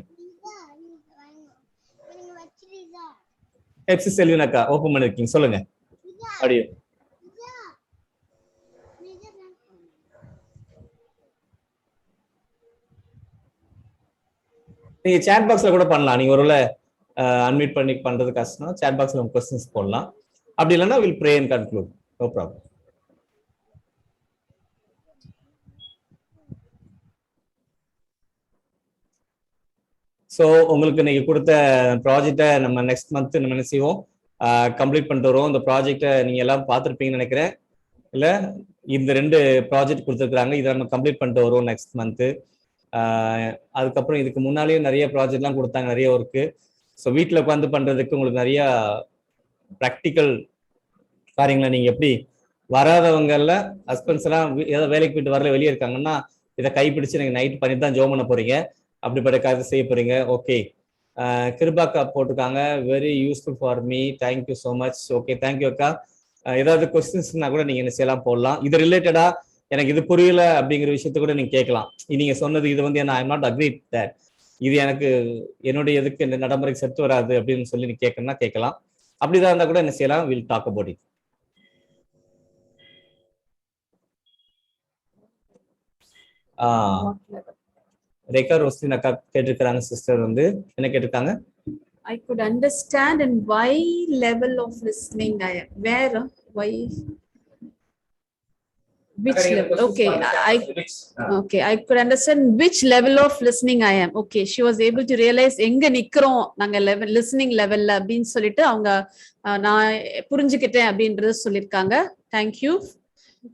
எப்சி செல்வின் அக்கா ஓப்பன் பண்ணிருக்கீங்க, சொல்லுங்க. ஆடியோ. நீங்க சாட் பாக்ஸ்ல கூட பண்ணலாம். நீங்க ஒருவேளை அன்மியூட் பண்ணி பண்றது கஷ்டம், சாட் பாக்ஸ்ல உங்க क्वेश्चंस போடலாம். அப்படி இல்லைன்னா we'll pray and conclude. No problem. So உங்களுக்கு இன்னைக்கு கொடுத்த ப்ராஜெக்டை நம்ம நெக்ஸ்ட் மந்த் நம்ம என்ன செய்வோம், கம்ப்ளீட் பண்ணிட்டு வருவோம். இந்த ப்ராஜெக்டை நீங்க எல்லாம் பார்த்துருப்பீங்கன்னு நினைக்கிறேன். இல்லை இந்த 2 ப்ராஜெக்ட் கொடுத்துருக்குறாங்க, இதை நம்ம கம்ப்ளீட் பண்ணிட்டு வருவோம் நெக்ஸ்ட் மந்த்து. அதுக்கப்புறம் இதுக்கு முன்னாலேயே நிறைய ப்ராஜெக்ட்லாம் கொடுத்தாங்க, நிறைய ஒர்க்கு. ஸோ வீட்டில் உட்காந்து பண்ணுறதுக்கு உங்களுக்கு நிறைய ப்ராக்டிக்கல் காரியங்களை நீங்கள் எப்படி வராதவங்கள ஹஸ்பண்ட்ஸ் எல்லாம் ஏதோ வேலைக்கு போயிட்டு வரல வெளியே இருக்காங்கன்னா இதை கைப்பிடிச்சு நீங்கள் நைட் பண்ணி தான் ஜோம் பண்ண போறீங்க, அப்படிப்பட்ட காரியத்தை செய்ய போறீங்க. ஓகே, கிருபாக்கா போட்டிருக்காங்க, very useful for me, thank you so much. Okay, thank you அக்கா. ஏதாவது கொஸ்டின்ஸ்னா கூட நீங்க என்ன செய்யலாம், போடலாம். இது ரிலேட்டடா எனக்கு இது புரியல அப்படிங்கிற விஷயத்த கூட நீங்க கேட்கலாம். நீங்க சொன்னது இது வந்து I am not agree that இது எனக்கு என்னுடைய எதுக்கு இந்த நடைமுறைக்கு செத்து வராது அப்படின்னு சொல்லி நீ கேட்கணும்னா கேட்கலாம். அப்படிதான் இருந்தா கூட என்ன செய்யலாம், we'll talk about it. Rekha Roslin அக்கா கேட்டிருக்கிறாங்க, சிஸ்டர் வந்து என்ன கேட்டிருக்காங்க, I could understand in why level of listening I am. Where? Why? Which level? Okay, okay. I could understand which level of listening I am. Okay, she was able to realize எங்க நிக்கிறோம் நாங்க level listening levelல அப்படின்னு சொல்லிட்டு அவங்க நான் புரிஞ்சுக்கிட்டேன் அப்படின்றது சொல்லிருக்காங்க. Thank you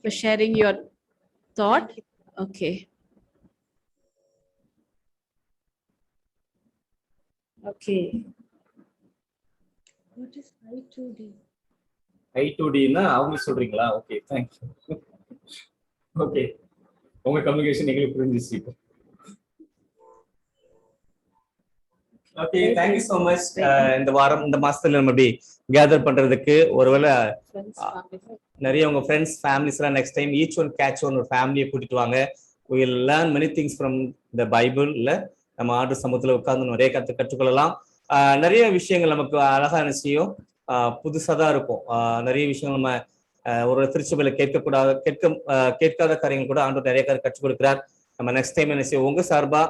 for sharing your thought. Okay. Okay. What is I2D? I2Dனா அவங்க சொல்றீங்களா? Okay, thank you. ஓகே, உங்க கம்யூனிகேஷன் எங்களுக்கு புரிஞ்சிச்சு. Okay, thank you so much. இந்த வாரம் இந்த மாசத்துல நம்ம அப்படி கேதர் பண்றதுக்கு ஒருவேளை நிறைய உங்க ஃப்ரெண்ட்ஸ் ஃபேமிலிஸ் எல்லாம் next time each one catch one ஒரு ஃபேமிலியை கூட்டிட்டு வாங்க. we will learn many things from the Bible. இல்ல நம்ம ஆண்டு சமூகத்துல உட்கார்ந்து நிறைய கற்றுக்கொள்ளலாம். நிறைய விஷயங்கள் நமக்கு அழகா என்ன செய்யும், புதுசாக தான் இருக்கும். நிறைய விஷயங்கள் நம்ம ஒரு திருச்சபையில கேட்காத காரியங்கள் கூட ஆண்டு நிறைய காரியம் கற்றுக் கொடுக்கிறார். நம்ம நெக்ஸ்ட் டைம் என்ன செய்வோம், உங்க சார்பா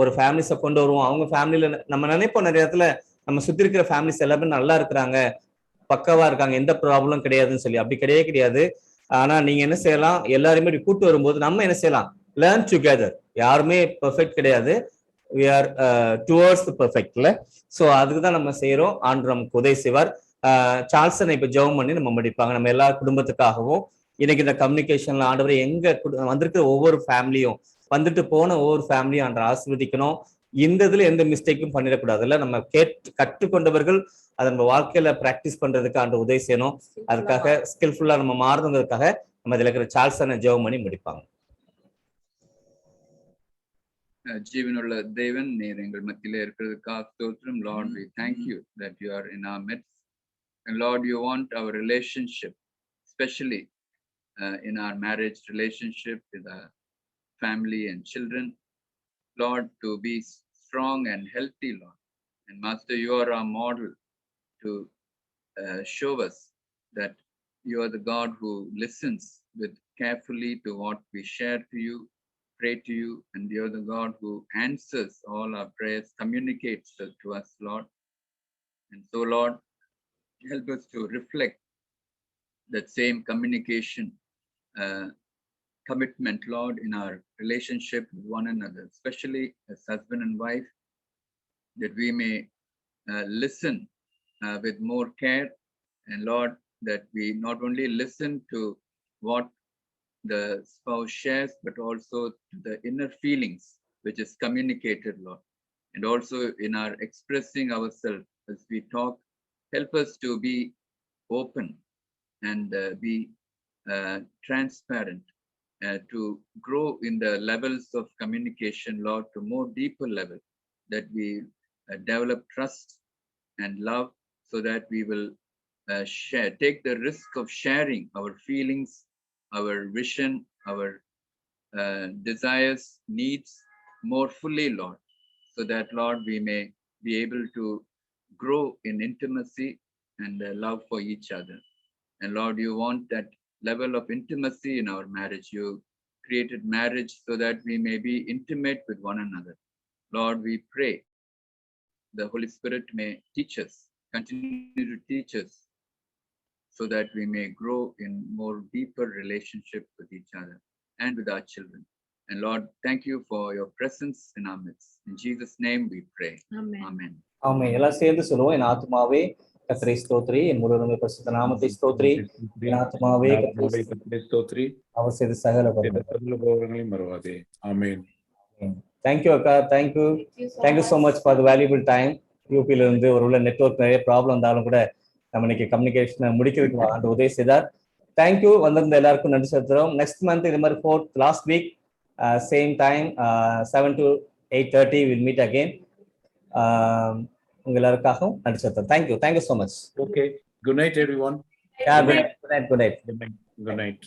ஒரு ஃபேமிலிஸை கொண்டு வருவோம். அவங்க ஃபேமிலியில நம்ம நினைப்போம் நிறைய இடத்துல நம்ம சுத்தி இருக்கிற ஃபேமிலிஸ் எல்லாமே நல்லா இருக்கிறாங்க, பக்காவா இருக்காங்க, எந்த ப்ராப்ளம் கிடையாதுன்னு சொல்லி. அப்படி கிடையாது. ஆனா நீங்க என்ன செய்யலாம், எல்லாருமே கூட்டு வரும்போது நம்ம என்ன செய்யலாம், லேர்ன் டுகெதர். யாருமே பெர்ஃபெக்ட் கிடையாது, we are towards the perfect. So அதுக்கு தான் நம்ம செய்யறோம். ஆண்டு நமக்கு உதவி செய்வார். சார்ல்சனை இப்ப ஜெபம் பண்ணி நம்ம முடிப்பாங்க. நம்ம எல்லா குடும்பத்துக்காகவும் இன்னைக்கு இந்த கம்யூனிகேஷன்ல ஆண்டவரை எங்க வந்திருக்கிற ஒவ்வொரு ஃபேமிலியும் வந்துட்டு போன ஒவ்வொரு ஃபேமிலியும் ஆண்டு ஆசீர்வதிக்கணும். இந்த இதுல எந்த மிஸ்டேக்கும் பண்ணிடக்கூடாது. இல்ல நம்ம கற்றுக்கொண்டவர்கள் அதை நம்ம வாழ்க்கையில பிராக்டிஸ் பண்றதுக்கு ஆண்டு உதவி செய்யணும். அதுக்காக ஸ்கில்ஃபுல்லா நம்ம மாறணுங்கிறதுக்காக நம்ம இதுல இருக்கிற சார்ல்சனை ஜெபம் பண்ணி முடிப்பாங்க. ஜீவனுள்ள தேவன், நீர் எங்கள் மத்தியில இருக்கிறதுக்காக ஸ்தோத்திரம். Lord, we thank you that you are in our midst, and Lord, you want our relationship, especially in our marriage relationship with our family and children, Lord, to be strong and healthy, Lord. And Master, you are our model to show us that you are the God who listens with carefully to what we share to you, pray to you, and you're the God who answers all our prayers, communicates to us, Lord. And so, Lord, help us to reflect that same communication commitment, Lord, in our relationship with one another, especially as husband and wife, that we may listen with more care, and Lord, that we not only listen to what the spouse shares, but also to the inner feelings which is communicated, Lord. And also in our expressing ourselves as we talk, help us to be open and be transparent, to grow in the levels of communication, Lord, to more deeper level, that we develop trust and love, so that we will take the risk of sharing our feelings, our vision, our desires, needs more fully, Lord, so that, Lord, we may be able to grow in intimacy and love for each other. And Lord, you want that level of intimacy in our marriage. You created marriage so that we may be intimate with one another. Lord, we pray the Holy Spirit may teach us, continue to teach us, so that we may grow in more deeper relationship with each other and with our children. And Lord, thank you for your presence in our midst. In Jesus' name we pray. Amen. Amen. ஆமென். எல்லாம் சேர்ந்து சொல்லுவோம். என் ஆத்துமாவே கர்த்தரை ஸ்தோத்திரி, என் முழு பரிசுத்த நாமத்தை ஸ்தோத்திரி, என் ஆத்துமாவே கர்த்தரை ஸ்தோத்திரி, அவர் செய்த சகல உபகாரங்களையும் மறவாதே. ஆமென். Thank you அக்கா. Thank you so much for the valuable time. யூபில இருந்து ஒருவேளை நெட்வொர்க் நிறைய ப்ராப்ளம் இருந்தாலும் கூட நம்ம இன்னைக்கு கம்யூனிகேஷனை முடிக்கிறதுக்கு அந்த உதவி செய்தார். தேங்க்யூ. வந்திருந்த எல்லாருக்கும் நன்றி செலுத்துறோம். நெக்ஸ்ட் மந்த் இது மாதிரி last week same time 7 to 8:30 will meet again. உங்க எல்லாருக்காகவும் நன்றி செலுத்துறோம். Thank you so much. Okay, good night everyone. Good night.